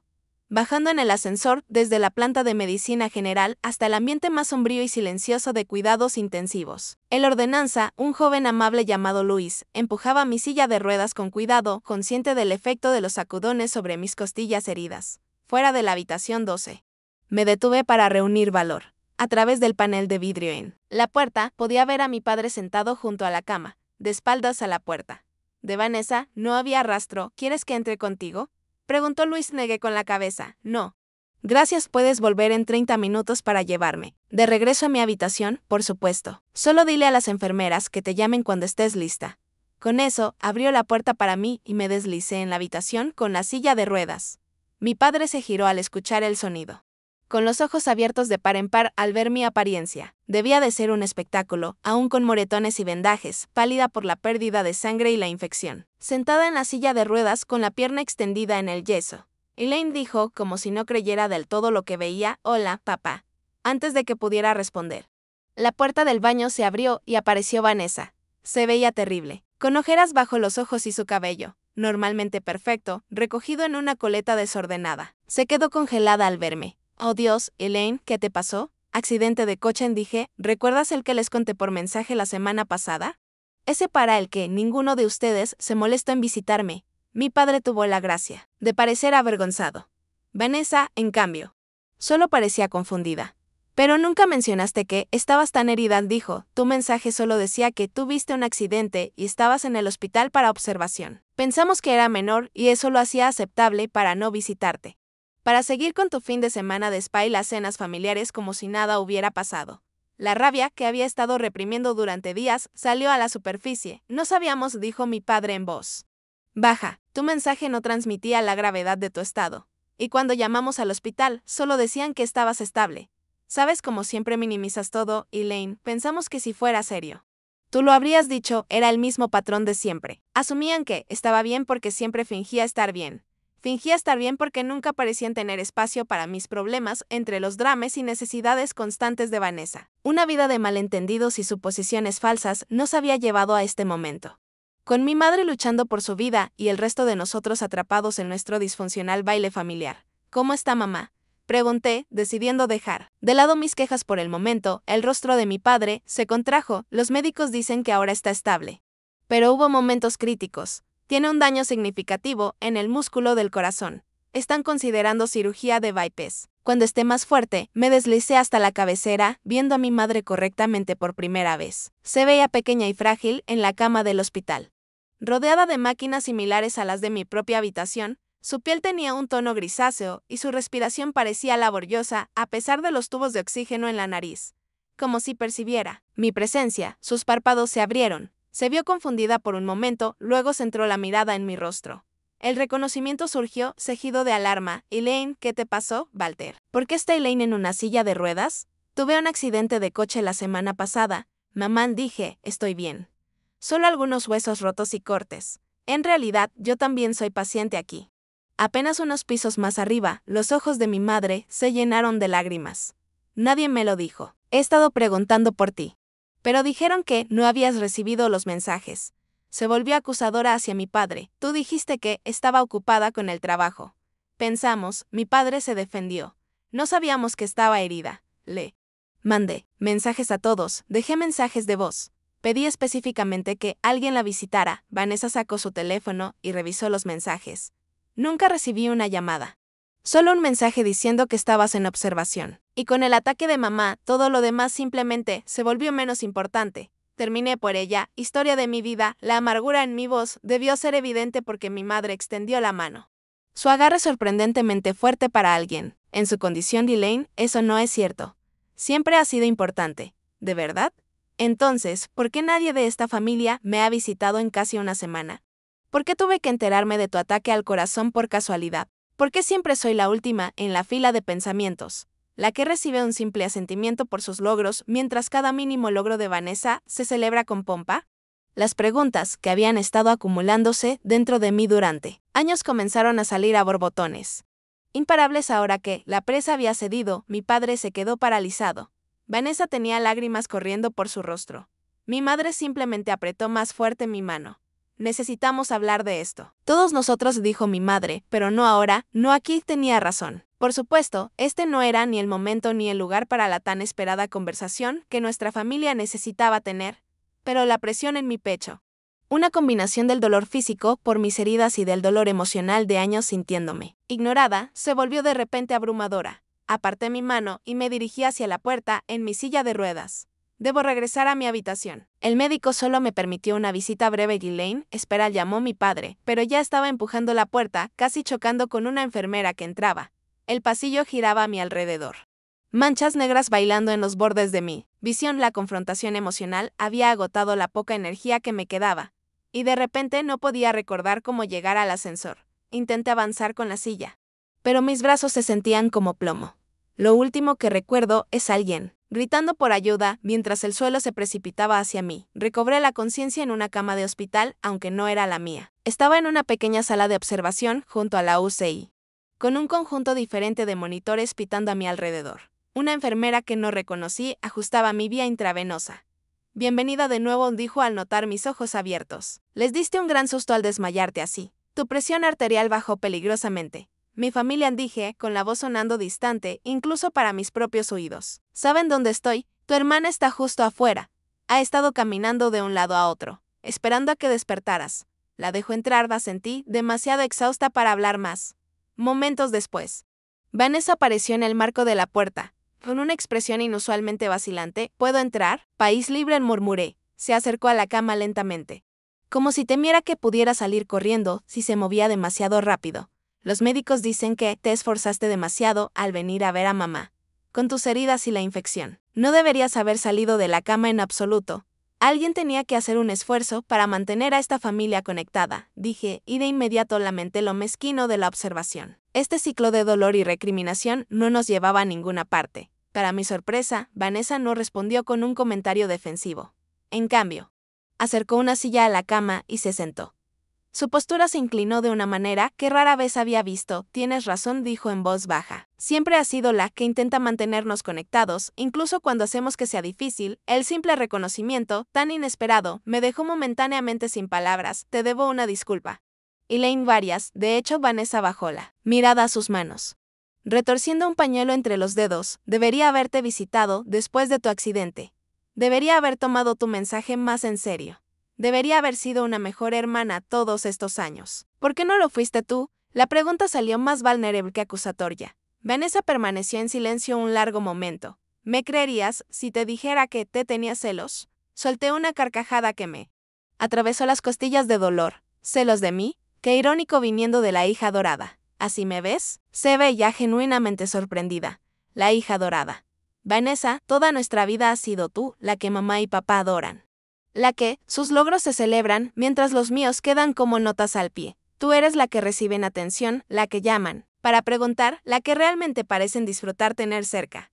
Bajando en el ascensor desde la planta de medicina general hasta el ambiente más sombrío y silencioso de cuidados intensivos. En la ordenanza, un joven amable llamado Luis empujaba mi silla de ruedas con cuidado, consciente del efecto de los sacudones sobre mis costillas heridas. Fuera de la habitación 12. Me detuve para reunir valor. A través del panel de vidrio en la puerta, podía ver a mi padre sentado junto a la cama, de espaldas a la puerta. De Vanessa no había rastro. ¿Quieres que entre contigo?, preguntó Luis. Negué con la cabeza. No. Gracias, puedes volver en 30 minutos para llevarme de regreso a mi habitación, por supuesto. Solo dile a las enfermeras que te llamen cuando estés lista. Con eso, abrió la puerta para mí y me deslicé en la habitación con la silla de ruedas. Mi padre se giró al escuchar el sonido, con los ojos abiertos de par en par al ver mi apariencia. Debía de ser un espectáculo, aún con moretones y vendajes, pálida por la pérdida de sangre y la infección. Sentada en la silla de ruedas con la pierna extendida en el yeso, Elaine dijo, como si no creyera del todo lo que veía, «Hola, papá», antes de que pudiera responder. La puerta del baño se abrió y apareció Vanessa. Se veía terrible, con ojeras bajo los ojos y su cabello, normalmente perfecto, recogido en una coleta desordenada. Se quedó congelada al verme. «Oh Dios, Elaine, ¿qué te pasó?» «Accidente de coche», dije. «¿Recuerdas el que les conté por mensaje la semana pasada? Ese para el que ninguno de ustedes se molestó en visitarme». Mi padre tuvo la gracia de parecer avergonzado. Vanessa, en cambio, solo parecía confundida. «Pero nunca mencionaste que estabas tan herida», dijo. «Tu mensaje solo decía que tuviste un accidente y estabas en el hospital para observación. Pensamos que era menor y eso lo hacía aceptable para no visitarte. Para seguir con tu fin de semana de spa y las cenas familiares como si nada hubiera pasado». La rabia, que había estado reprimiendo durante días, salió a la superficie. «No sabíamos», dijo mi padre en voz baja. «Tu mensaje no transmitía la gravedad de tu estado. Y cuando llamamos al hospital, solo decían que estabas estable. Sabes, como siempre minimizas todo, Elaine, pensamos que si fuera serio, tú lo habrías dicho». Era el mismo patrón de siempre. Asumían que estaba bien porque siempre fingía estar bien. Fingía estar bien porque nunca parecían tener espacio para mis problemas entre los dramas y necesidades constantes de Vanessa. Una vida de malentendidos y suposiciones falsas nos había llevado a este momento. Con mi madre luchando por su vida y el resto de nosotros atrapados en nuestro disfuncional baile familiar. «¿Cómo está mamá?», pregunté, decidiendo dejar de lado mis quejas por el momento. El rostro de mi padre se contrajo. «Los médicos dicen que ahora está estable. Pero hubo momentos críticos. Tiene un daño significativo en el músculo del corazón. Están considerando cirugía de bypass. Cuando esté más fuerte». Me deslicé hasta la cabecera, viendo a mi madre correctamente por primera vez. Se veía pequeña y frágil en la cama del hospital. Rodeada de máquinas similares a las de mi propia habitación, su piel tenía un tono grisáceo y su respiración parecía laboriosa a pesar de los tubos de oxígeno en la nariz. Como si percibiera mi presencia, sus párpados se abrieron. Se vio confundida por un momento, luego centró la mirada en mi rostro. El reconocimiento surgió, seguido de alarma. «Elaine, ¿qué te pasó, Walter? ¿Por qué está Elaine en una silla de ruedas?» «Tuve un accidente de coche la semana pasada, mamá», dije. «Estoy bien. Solo algunos huesos rotos y cortes. En realidad, yo también soy paciente aquí». Apenas unos pisos más arriba, los ojos de mi madre se llenaron de lágrimas. «Nadie me lo dijo. He estado preguntando por ti. Pero dijeron que no habías recibido los mensajes». Se volvió acusadora hacia mi padre. «Tú dijiste que estaba ocupada con el trabajo». «Pensamos», mi padre se defendió. «No sabíamos que estaba herida». Le mandé mensajes a todos, dejé mensajes de voz. Pedí específicamente que alguien la visitara». Vanessa sacó su teléfono y revisó los mensajes. «Nunca recibí una llamada. Solo un mensaje diciendo que estabas en observación. Y con el ataque de mamá, todo lo demás simplemente se volvió menos importante. Terminé por ella». Historia de mi vida. La amargura en mi voz debió ser evidente porque mi madre extendió la mano. Su agarre sorprendentemente fuerte para alguien. En su condición de Elaine, eso no es cierto. Siempre ha sido importante. ¿De verdad? Entonces, ¿por qué nadie de esta familia me ha visitado en casi una semana? ¿Por qué tuve que enterarme de tu ataque al corazón por casualidad? ¿Por qué siempre soy la última en la fila de pensamientos? la que recibe un simple asentimiento por sus logros mientras cada mínimo logro de Vanessa se celebra con pompa. Las preguntas que habían estado acumulándose dentro de mí durante años comenzaron a salir a borbotones. Imparables ahora que la presa había cedido, mi padre se quedó paralizado. Vanessa tenía lágrimas corriendo por su rostro. Mi madre simplemente apretó más fuerte mi mano. Necesitamos hablar de esto. Todos nosotros, dijo mi madre, pero no ahora, no aquí. Tenía razón. Por supuesto, este no era ni el momento ni el lugar para la tan esperada conversación que nuestra familia necesitaba tener, pero la presión en mi pecho. Una combinación del dolor físico por mis heridas y del dolor emocional de años sintiéndome ignorada, se volvió de repente abrumadora. Aparté mi mano y me dirigí hacia la puerta en mi silla de ruedas. Debo regresar a mi habitación. El médico solo me permitió una visita breve. Ghislaine, espera, llamó mi padre, pero ya estaba empujando la puerta, casi chocando con una enfermera que entraba. El pasillo giraba a mi alrededor. Manchas negras bailando en los bordes de mi visión. La confrontación emocional había agotado la poca energía que me quedaba, y de repente no podía recordar cómo llegar al ascensor. Intenté avanzar con la silla, pero mis brazos se sentían como plomo. Lo último que recuerdo es alguien gritando por ayuda mientras el suelo se precipitaba hacia mí. Recobré la conciencia en una cama de hospital, aunque no era la mía. Estaba en una pequeña sala de observación junto a la UCI, con un conjunto diferente de monitores pitando a mi alrededor. Una enfermera que no reconocí ajustaba mi vía intravenosa. Bienvenida de nuevo, dijo al notar mis ojos abiertos. Les diste un gran susto al desmayarte así. Tu presión arterial bajó peligrosamente. Mi familia, dije, con la voz sonando distante, incluso para mis propios oídos. ¿Saben dónde estoy? Tu hermana está justo afuera. Ha estado caminando de un lado a otro, esperando a que despertaras. La dejo entrar, asentí, demasiado exhausta para hablar más. Momentos después, Vanessa apareció en el marco de la puerta, con una expresión inusualmente vacilante. ¿Puedo entrar? País libre, murmuré. Se acercó a la cama lentamente, como si temiera que pudiera salir corriendo si se movía demasiado rápido. Los médicos dicen que te esforzaste demasiado al venir a ver a mamá, con tus heridas y la infección. No deberías haber salido de la cama en absoluto. Alguien tenía que hacer un esfuerzo para mantener a esta familia conectada, dije, y de inmediato lamenté lo mezquino de la observación. Este ciclo de dolor y recriminación no nos llevaba a ninguna parte. Para mi sorpresa, Vanessa no respondió con un comentario defensivo. En cambio, acercó una silla a la cama y se sentó. Su postura se inclinó de una manera que rara vez había visto. Tienes razón, dijo en voz baja. Siempre ha sido la que intenta mantenernos conectados, incluso cuando hacemos que sea difícil. El simple reconocimiento, tan inesperado, me dejó momentáneamente sin palabras. Te debo una disculpa. Elaine, varias. De hecho, Vanessa bajó la mirada a sus manos, retorciendo un pañuelo entre los dedos. Debería haberte visitado después de tu accidente. Debería haber tomado tu mensaje más en serio. Debería haber sido una mejor hermana todos estos años. ¿Por qué no lo fuiste tú? La pregunta salió más vulnerable que acusatoria. Vanessa permaneció en silencio un largo momento. ¿Me creerías si te dijera que te tenía celos? Solté una carcajada que me atravesó las costillas de dolor. ¿Celos de mí? Qué irónico viniendo de la hija adorada. ¿Así me ves? Se veía genuinamente sorprendida. La hija adorada. Vanessa, toda nuestra vida has sido tú, la que mamá y papá adoran. La que, sus logros se celebran, mientras los míos quedan como notas al pie. Tú eres la que reciben atención, la que llaman para preguntar, la que realmente parecen disfrutar tener cerca.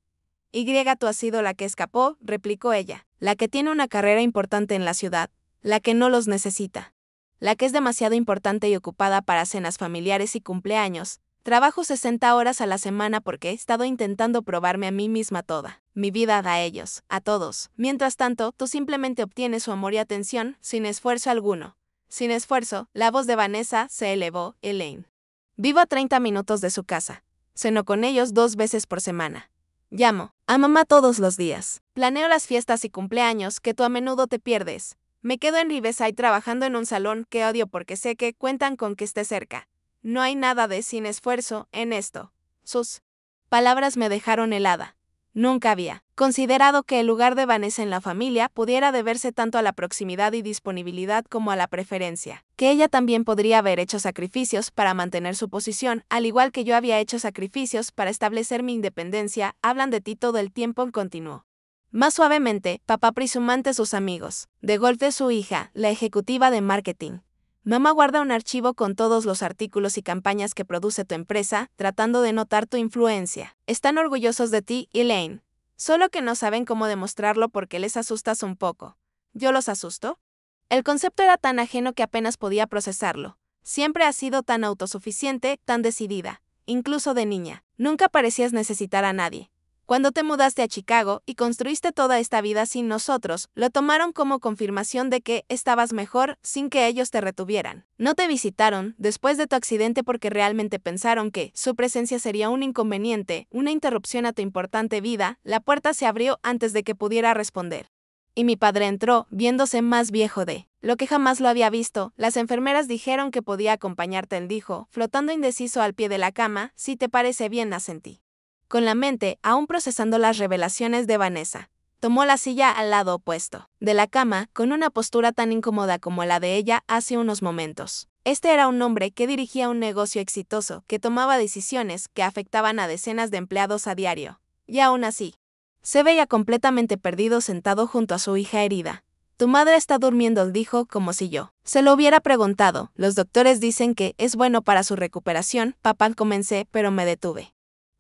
Tú has sido la que escapó, replicó ella, la que tiene una carrera importante en la ciudad, la que no los necesita, la que es demasiado importante y ocupada para cenas familiares y cumpleaños. Trabajo 60 horas a la semana porque he estado intentando probarme a mí misma toda mi vida a ellos, a todos. Mientras tanto, tú simplemente obtienes su amor y atención, sin esfuerzo alguno. Sin esfuerzo, la voz de Vanessa se elevó. Elaine. Vivo a 30 minutos de su casa. Ceno con ellos 2 veces por semana. Llamo a mamá todos los días. Planeo las fiestas y cumpleaños que tú a menudo te pierdes. Me quedo en Riverside trabajando en un salón que odio porque sé que cuentan con que esté cerca. No hay nada de sin esfuerzo en esto. Sus palabras me dejaron helada. Nunca había considerado que el lugar de Vanessa en la familia pudiera deberse tanto a la proximidad y disponibilidad como a la preferencia. Que ella también podría haber hecho sacrificios para mantener su posición, al igual que yo había hecho sacrificios para establecer mi independencia. Hablan de ti todo el tiempo, continuó. Más suavemente, papá presume ante sus amigos. De golpe su hija, la ejecutiva de marketing. Mamá guarda un archivo con todos los artículos y campañas que produce tu empresa, tratando de notar tu influencia. Están orgullosos de ti, Elaine. Solo que no saben cómo demostrarlo porque les asustas un poco. ¿Yo los asusto? El concepto era tan ajeno que apenas podía procesarlo. Siempre has sido tan autosuficiente, tan decidida. Incluso de niña. Nunca parecías necesitar a nadie. Cuando te mudaste a Chicago y construiste toda esta vida sin nosotros, lo tomaron como confirmación de que estabas mejor sin que ellos te retuvieran. No te visitaron después de tu accidente porque realmente pensaron que su presencia sería un inconveniente, una interrupción a tu importante vida. La puerta se abrió antes de que pudiera responder. Y mi padre entró, viéndose más viejo de lo que jamás lo había visto. Las enfermeras dijeron que podía acompañarte, él dijo, flotando indeciso al pie de la cama. Si te parece bien, asentí. Con la mente aún procesando las revelaciones de Vanessa. Tomó la silla al lado opuesto de la cama, con una postura tan incómoda como la de ella hace unos momentos. Este era un hombre que dirigía un negocio exitoso, que tomaba decisiones que afectaban a decenas de empleados a diario. Y aún así, se veía completamente perdido sentado junto a su hija herida. Tu madre está durmiendo, dijo, como si yo se lo hubiera preguntado. Los doctores dicen que es bueno para su recuperación. Papá, comencé, pero me detuve.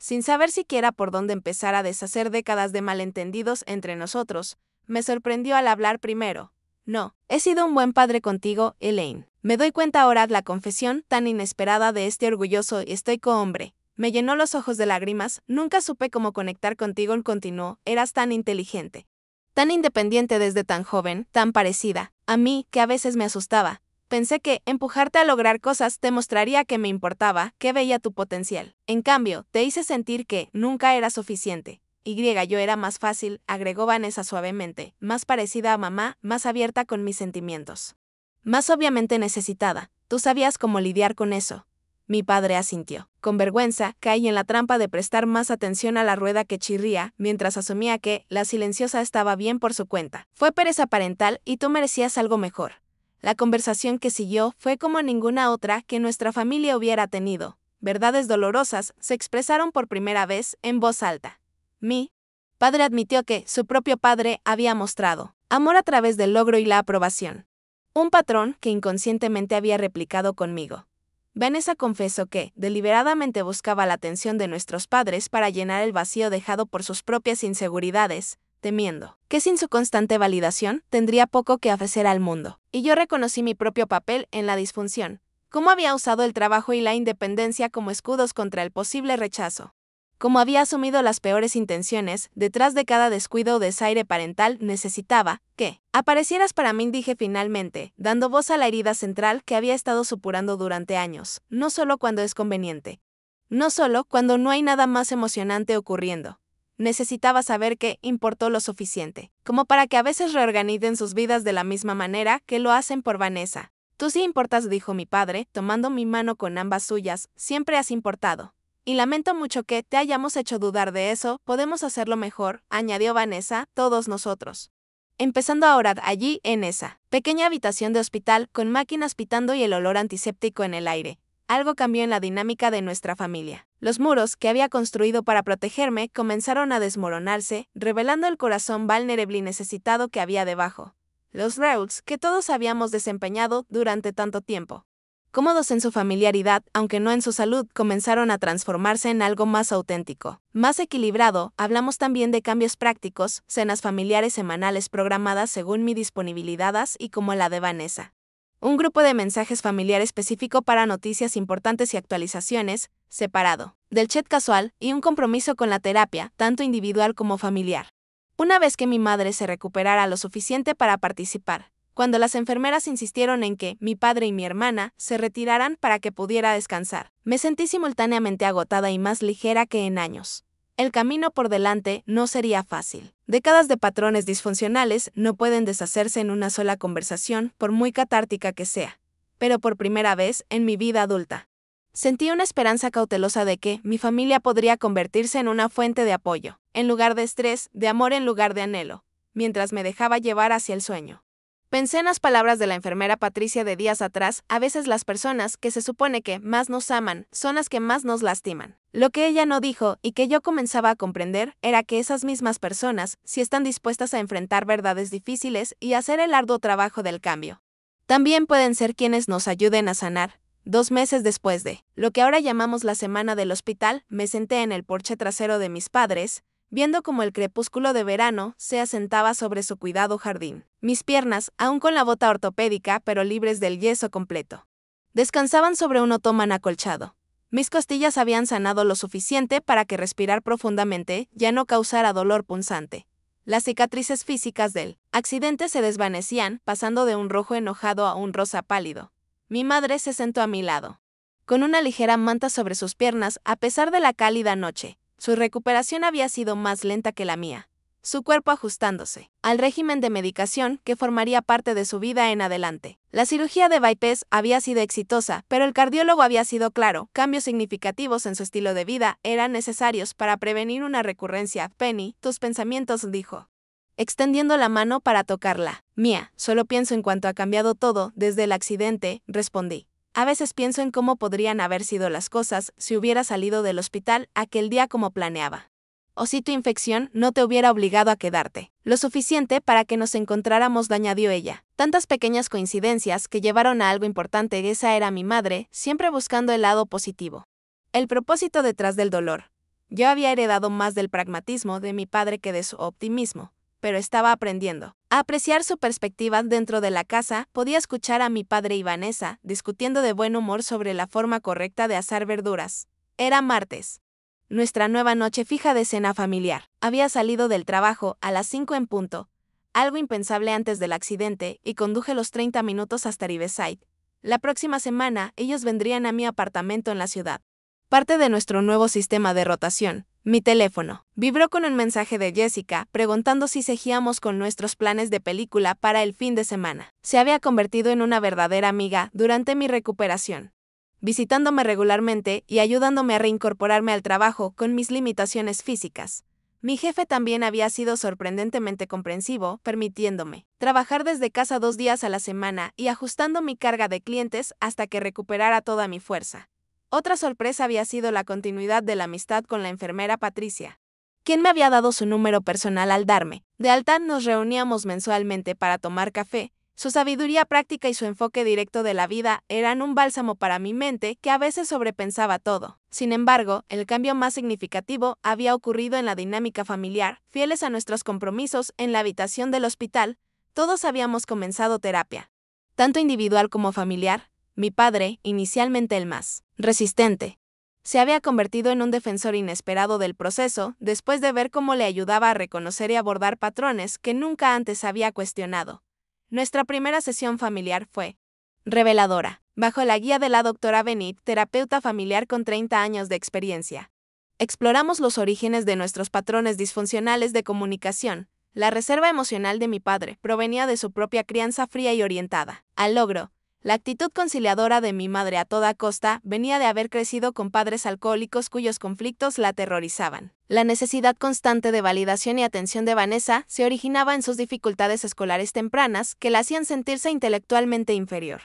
Sin saber siquiera por dónde empezar a deshacer décadas de malentendidos entre nosotros, me sorprendió al hablar primero. No, he sido un buen padre contigo, Elaine. Me doy cuenta ahora de la confesión tan inesperada de este orgulloso y estoico hombre. Me llenó los ojos de lágrimas. Nunca supe cómo conectar contigo, él continuó. Eras tan inteligente, tan independiente desde tan joven, tan parecida a mí, que a veces me asustaba. Pensé que empujarte a lograr cosas te mostraría que me importaba, que veía tu potencial. En cambio, te hice sentir que nunca era suficiente. Yo era más fácil, agregó Vanessa suavemente, más parecida a mamá, más abierta con mis sentimientos. Más obviamente necesitada. Tú sabías cómo lidiar con eso. Mi padre asintió. Con vergüenza, caí en la trampa de prestar más atención a la rueda que chirría, mientras asumía que la silenciosa estaba bien por su cuenta. Fue pereza parental y tú merecías algo mejor. La conversación que siguió fue como ninguna otra que nuestra familia hubiera tenido. Verdades dolorosas se expresaron por primera vez en voz alta. Mi padre admitió que su propio padre había mostrado amor a través del logro y la aprobación. Un patrón que inconscientemente había replicado conmigo. Vanessa confesó que deliberadamente buscaba la atención de nuestros padres para llenar el vacío dejado por sus propias inseguridades, temiendo que sin su constante validación tendría poco que ofrecer al mundo. Y yo reconocí mi propio papel en la disfunción, cómo había usado el trabajo y la independencia como escudos contra el posible rechazo. Cómo había asumido las peores intenciones. Detrás de cada descuido o desaire parental necesitaba que aparecieras para mí, dije finalmente, dando voz a la herida central que había estado supurando durante años, no solo cuando es conveniente, no solo cuando no hay nada más emocionante ocurriendo. Necesitaba saber que importó lo suficiente, como para que a veces reorganicen sus vidas de la misma manera que lo hacen por Vanessa. Tú sí importas, dijo mi padre, tomando mi mano con ambas suyas, siempre has importado. Y lamento mucho que te hayamos hecho dudar de eso, podemos hacerlo mejor, añadió Vanessa, todos nosotros. Empezando a orar allí, en esa pequeña habitación de hospital, con máquinas pitando y el olor antiséptico en el aire. Algo cambió en la dinámica de nuestra familia. Los muros que había construido para protegerme comenzaron a desmoronarse, revelando el corazón vulnerable y necesitado que había debajo. Los roles que todos habíamos desempeñado durante tanto tiempo, cómodos en su familiaridad, aunque no en su salud, comenzaron a transformarse en algo más auténtico, más equilibrado. Hablamos también de cambios prácticos, cenas familiares semanales programadas según mi disponibilidad y como la de Vanessa. Un grupo de mensajes familiar específico para noticias importantes y actualizaciones, separado del chat casual, y un compromiso con la terapia, tanto individual como familiar. Una vez que mi madre se recuperara lo suficiente para participar, cuando las enfermeras insistieron en que mi padre y mi hermana se retiraran para que pudiera descansar, me sentí simultáneamente agotada y más ligera que en años. El camino por delante no sería fácil. Décadas de patrones disfuncionales no pueden deshacerse en una sola conversación, por muy catártica que sea. Pero por primera vez en mi vida adulta, sentí una esperanza cautelosa de que mi familia podría convertirse en una fuente de apoyo, en lugar de estrés, de amor en lugar de anhelo, mientras me dejaba llevar hacia el sueño. Pensé en las palabras de la enfermera Patricia de días atrás. A veces las personas que se supone que más nos aman son las que más nos lastiman. Lo que ella no dijo y que yo comenzaba a comprender era que esas mismas personas sí están dispuestas a enfrentar verdades difíciles y hacer el arduo trabajo del cambio. También pueden ser quienes nos ayuden a sanar. 2 meses después de lo que ahora llamamos la semana del hospital, me senté en el porche trasero de mis padres, viendo cómo el crepúsculo de verano se asentaba sobre su cuidado jardín. Mis piernas, aún con la bota ortopédica pero libres del yeso completo, descansaban sobre un otomán acolchado. Mis costillas habían sanado lo suficiente para que respirar profundamente ya no causara dolor punzante. Las cicatrices físicas del accidente se desvanecían, pasando de un rojo enojado a un rosa pálido. Mi madre se sentó a mi lado, con una ligera manta sobre sus piernas a pesar de la cálida noche. Su recuperación había sido más lenta que la mía, su cuerpo ajustándose al régimen de medicación que formaría parte de su vida en adelante. La cirugía de bypass había sido exitosa, pero el cardiólogo había sido claro: cambios significativos en su estilo de vida eran necesarios para prevenir una recurrencia. Penny, tus pensamientos, dijo, extendiendo la mano para tocarla. Mía, solo pienso en cuánto ha cambiado todo desde el accidente, respondí. A veces pienso en cómo podrían haber sido las cosas si hubiera salido del hospital aquel día como planeaba. O si tu infección no te hubiera obligado a quedarte lo suficiente para que nos encontráramos, añadió ella. Tantas pequeñas coincidencias que llevaron a algo importante. Esa era mi madre, siempre buscando el lado positivo. El propósito detrás del dolor. Yo había heredado más del pragmatismo de mi padre que de su optimismo, pero estaba aprendiendo a apreciar su perspectiva. Dentro de la casa, podía escuchar a mi padre y Vanessa discutiendo de buen humor sobre la forma correcta de asar verduras. Era martes, nuestra nueva noche fija de cena familiar. Había salido del trabajo a las 5 en punto, algo impensable antes del accidente, y conduje los 30 minutos hasta Riverside. La próxima semana, ellos vendrían a mi apartamento en la ciudad. Parte de nuestro nuevo sistema de rotación. Mi teléfono vibró con un mensaje de Jessica preguntando si seguíamos con nuestros planes de película para el fin de semana. Se había convertido en una verdadera amiga durante mi recuperación, visitándome regularmente y ayudándome a reincorporarme al trabajo con mis limitaciones físicas. Mi jefe también había sido sorprendentemente comprensivo, permitiéndome trabajar desde casa 2 días a la semana y ajustando mi carga de clientes hasta que recuperara toda mi fuerza. Otra sorpresa había sido la continuidad de la amistad con la enfermera Patricia, quien me había dado su número personal al darme de alta. Nos reuníamos mensualmente para tomar café. Su sabiduría práctica y su enfoque directo de la vida eran un bálsamo para mi mente que a veces sobrepensaba todo. Sin embargo, el cambio más significativo había ocurrido en la dinámica familiar. Fieles a nuestros compromisos en la habitación del hospital, todos habíamos comenzado terapia, tanto individual como familiar. Mi padre, inicialmente el más resistente, se había convertido en un defensor inesperado del proceso después de ver cómo le ayudaba a reconocer y abordar patrones que nunca antes había cuestionado. Nuestra primera sesión familiar fue reveladora, bajo la guía de la doctora Benit, terapeuta familiar con 30 años de experiencia. Exploramos los orígenes de nuestros patrones disfuncionales de comunicación. La reserva emocional de mi padre provenía de su propia crianza fría y orientada al logro. La actitud conciliadora de mi madre a toda costa venía de haber crecido con padres alcohólicos cuyos conflictos la aterrorizaban. La necesidad constante de validación y atención de Vanessa se originaba en sus dificultades escolares tempranas que la hacían sentirse intelectualmente inferior,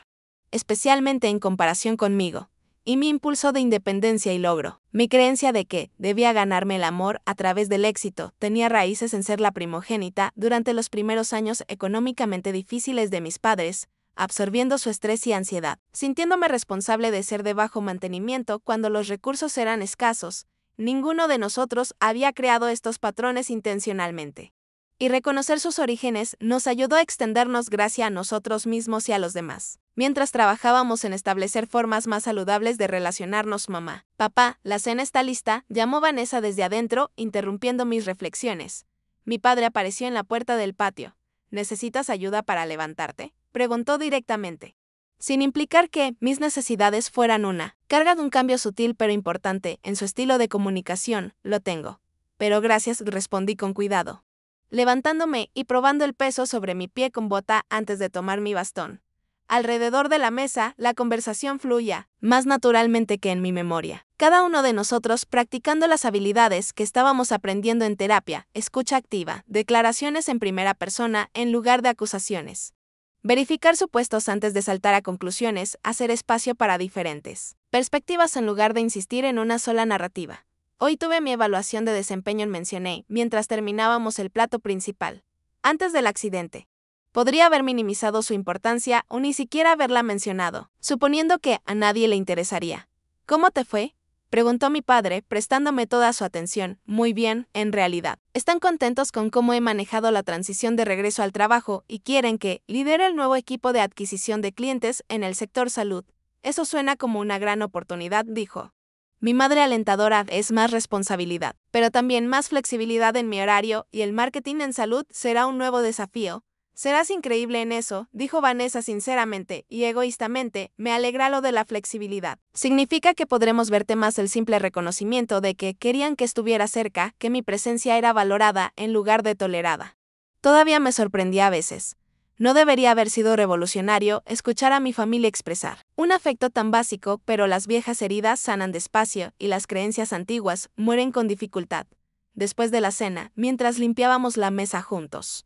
especialmente en comparación conmigo, y mi impulso de independencia y logro. Mi creencia de que debía ganarme el amor a través del éxito tenía raíces en ser la primogénita durante los primeros años económicamente difíciles de mis padres, absorbiendo su estrés y ansiedad, sintiéndome responsable de ser de bajo mantenimiento cuando los recursos eran escasos. Ninguno de nosotros había creado estos patrones intencionalmente. Y reconocer sus orígenes nos ayudó a extendernos gracia a nosotros mismos y a los demás. Mientras trabajábamos en establecer formas más saludables de relacionarnos, mamá, papá, la cena está lista, llamó Vanessa desde adentro, interrumpiendo mis reflexiones. Mi padre apareció en la puerta del patio. ¿Necesitas ayuda para levantarte?, preguntó directamente, sin implicar que mis necesidades fueran una carga de un cambio sutil pero importante en su estilo de comunicación. Lo tengo. Pero gracias, respondí con cuidado, levantándome y probando el peso sobre mi pie con bota antes de tomar mi bastón. Alrededor de la mesa, la conversación fluía más naturalmente que en mi memoria. Cada uno de nosotros practicando las habilidades que estábamos aprendiendo en terapia: escucha activa, declaraciones en primera persona en lugar de acusaciones, verificar supuestos antes de saltar a conclusiones, hacer espacio para diferentes perspectivas en lugar de insistir en una sola narrativa. Hoy tuve mi evaluación de desempeño, mencioné mientras terminábamos el plato principal. Antes del accidente, Podría haber minimizado su importancia o ni siquiera haberla mencionado, suponiendo que a nadie le interesaría. ¿Cómo te fue?, preguntó mi padre, prestándome toda su atención. Muy bien, en realidad. Están contentos con cómo he manejado la transición de regreso al trabajo y quieren que lidere el nuevo equipo de adquisición de clientes en el sector salud. Eso suena como una gran oportunidad, dijo. Mi madre alentadora es más responsabilidad, pero también más flexibilidad en mi horario y el marketing en salud será un nuevo desafío. Serás increíble en eso, dijo Vanessa sinceramente y egoístamente. Me alegra lo de la flexibilidad. Significa que podremos verte más el simple reconocimiento de que querían que estuviera cerca, que mi presencia era valorada en lugar de tolerada. Todavía me sorprendía a veces. No debería haber sido revolucionario escuchar a mi familia expresar un afecto tan básico, pero las viejas heridas sanan despacio y las creencias antiguas mueren con dificultad. Después de la cena, mientras limpiábamos la mesa juntos,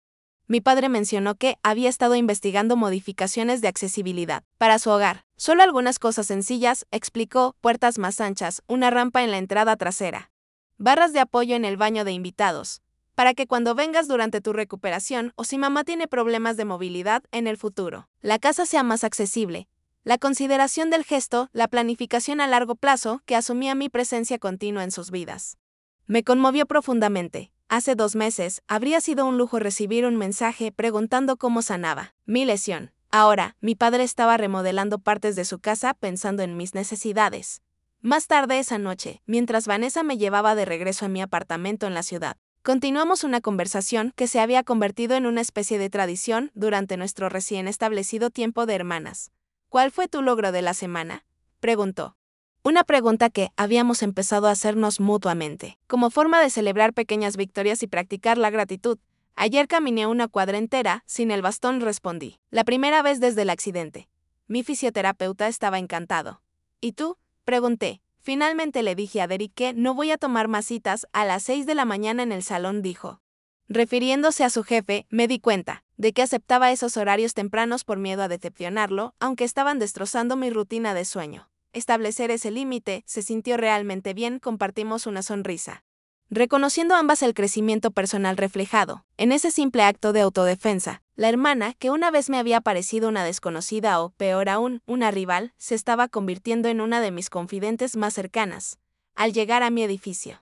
mi padre mencionó que había estado investigando modificaciones de accesibilidad para su hogar. Solo algunas cosas sencillas, explicó: puertas más anchas, una rampa en la entrada trasera, barras de apoyo en el baño de invitados, para que cuando vengas durante tu recuperación o si mamá tiene problemas de movilidad en el futuro, la casa sea más accesible. La consideración del gesto, la planificación a largo plazo que asumía mi presencia continua en sus vidas. Me conmovió profundamente. Hace 2 meses, habría sido un lujo recibir un mensaje preguntando cómo sanaba mi lesión. Ahora, mi padre estaba remodelando partes de su casa pensando en mis necesidades. Más tarde esa noche, mientras Vanessa me llevaba de regreso a mi apartamento en la ciudad, continuamos una conversación que se había convertido en una especie de tradición durante nuestro recién establecido tiempo de hermanas. ¿Cuál fue tu logro de la semana?, preguntó. Una pregunta que habíamos empezado a hacernos mutuamente, como forma de celebrar pequeñas victorias y practicar la gratitud. Ayer caminé una cuadra entera, sin el bastón, respondí. La primera vez desde el accidente. Mi fisioterapeuta estaba encantado. ¿Y tú?, pregunté. Finalmente le dije a Derek que no voy a tomar más citas a las 6 de la mañana en el salón, dijo. Refiriéndose a su jefe, me di cuenta de que aceptaba esos horarios tempranos por miedo a decepcionarlo, aunque estaban destrozando mi rutina de sueño. Establecer ese límite se sintió realmente bien. Compartimos una sonrisa, reconociendo ambas el crecimiento personal reflejado en ese simple acto de autodefensa. La hermana, que una vez me había parecido una desconocida o, peor aún, una rival, se estaba convirtiendo en una de mis confidentes más cercanas. Al llegar a mi edificio,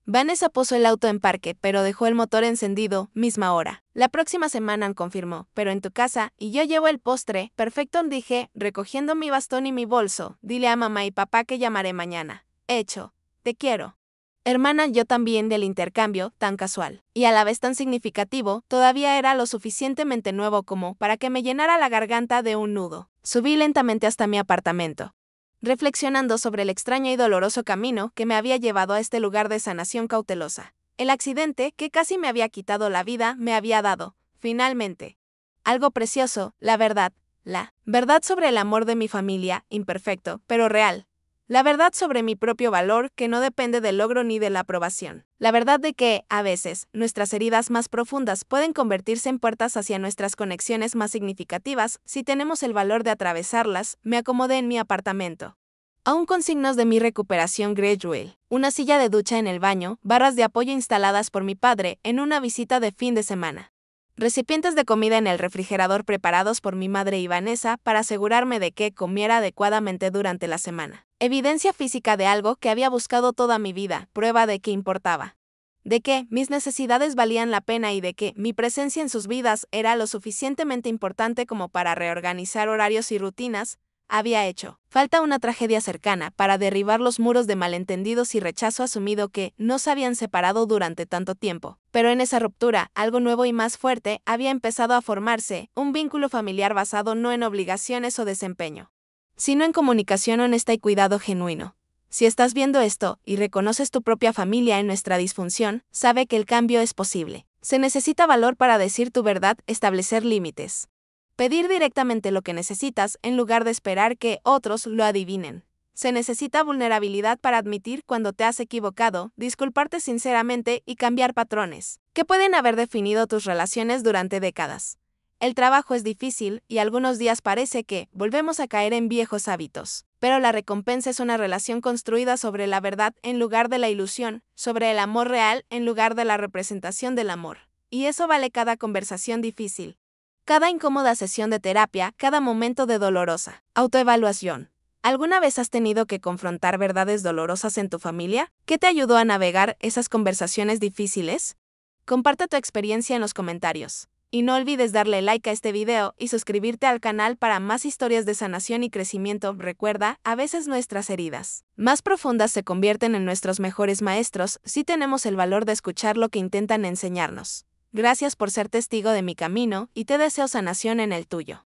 Vanessa puso el auto en parque, pero dejó el motor encendido. Misma hora. La próxima semana, confirmó, pero en tu casa, y yo llevo el postre. Perfecto, dije, recogiendo mi bastón y mi bolso. Dile a mamá y papá que llamaré mañana. Hecho. Te quiero. Hermana, yo también. Del intercambio, tan casual y a la vez tan significativo, todavía era lo suficientemente nuevo como para que me llenara la garganta de un nudo. Subí lentamente hasta mi apartamento, reflexionando sobre el extraño y doloroso camino que me había llevado a este lugar de sanación cautelosa. El accidente, que casi me había quitado la vida, me había dado, finalmente, algo precioso: la verdad sobre el amor de mi familia, imperfecto, pero real. La verdad sobre mi propio valor, que no depende del logro ni de la aprobación. La verdad de que, a veces, nuestras heridas más profundas pueden convertirse en puertas hacia nuestras conexiones más significativas si tenemos el valor de atravesarlas. Me acomodé en mi apartamento, aún con signos de mi recuperación gradual. Una silla de ducha en el baño, barras de apoyo instaladas por mi padre en una visita de fin de semana. Recipientes de comida en el refrigerador preparados por mi madre y Vanessa para asegurarme de que comiera adecuadamente durante la semana. Evidencia física de algo que había buscado toda mi vida, prueba de que importaba, de que mis necesidades valían la pena y de que mi presencia en sus vidas era lo suficientemente importante como para reorganizar horarios y rutinas. Había hecho falta una tragedia cercana para derribar los muros de malentendidos y rechazo asumido que nos habían separado durante tanto tiempo. Pero en esa ruptura, algo nuevo y más fuerte había empezado a formarse, un vínculo familiar basado no en obligaciones o desempeño, sino en comunicación honesta y cuidado genuino. Si estás viendo esto y reconoces tu propia familia en nuestra disfunción, sabe que el cambio es posible. Se necesita valor para decir tu verdad, establecer límites, pedir directamente lo que necesitas en lugar de esperar que otros lo adivinen. Se necesita vulnerabilidad para admitir cuando te has equivocado, disculparte sinceramente y cambiar patrones que pueden haber definido tus relaciones durante décadas. El trabajo es difícil y algunos días parece que volvemos a caer en viejos hábitos, pero la recompensa es una relación construida sobre la verdad en lugar de la ilusión, sobre el amor real en lugar de la representación del amor. Y eso vale cada conversación difícil. Cada incómoda sesión de terapia, cada momento de dolorosa autoevaluación. ¿Alguna vez has tenido que confrontar verdades dolorosas en tu familia? ¿Qué te ayudó a navegar esas conversaciones difíciles? Comparte tu experiencia en los comentarios. Y no olvides darle like a este video y suscribirte al canal para más historias de sanación y crecimiento. Recuerda, a veces nuestras heridas más profundas se convierten en nuestros mejores maestros si tenemos el valor de escuchar lo que intentan enseñarnos. Gracias por ser testigo de mi camino y te deseo sanación en el tuyo.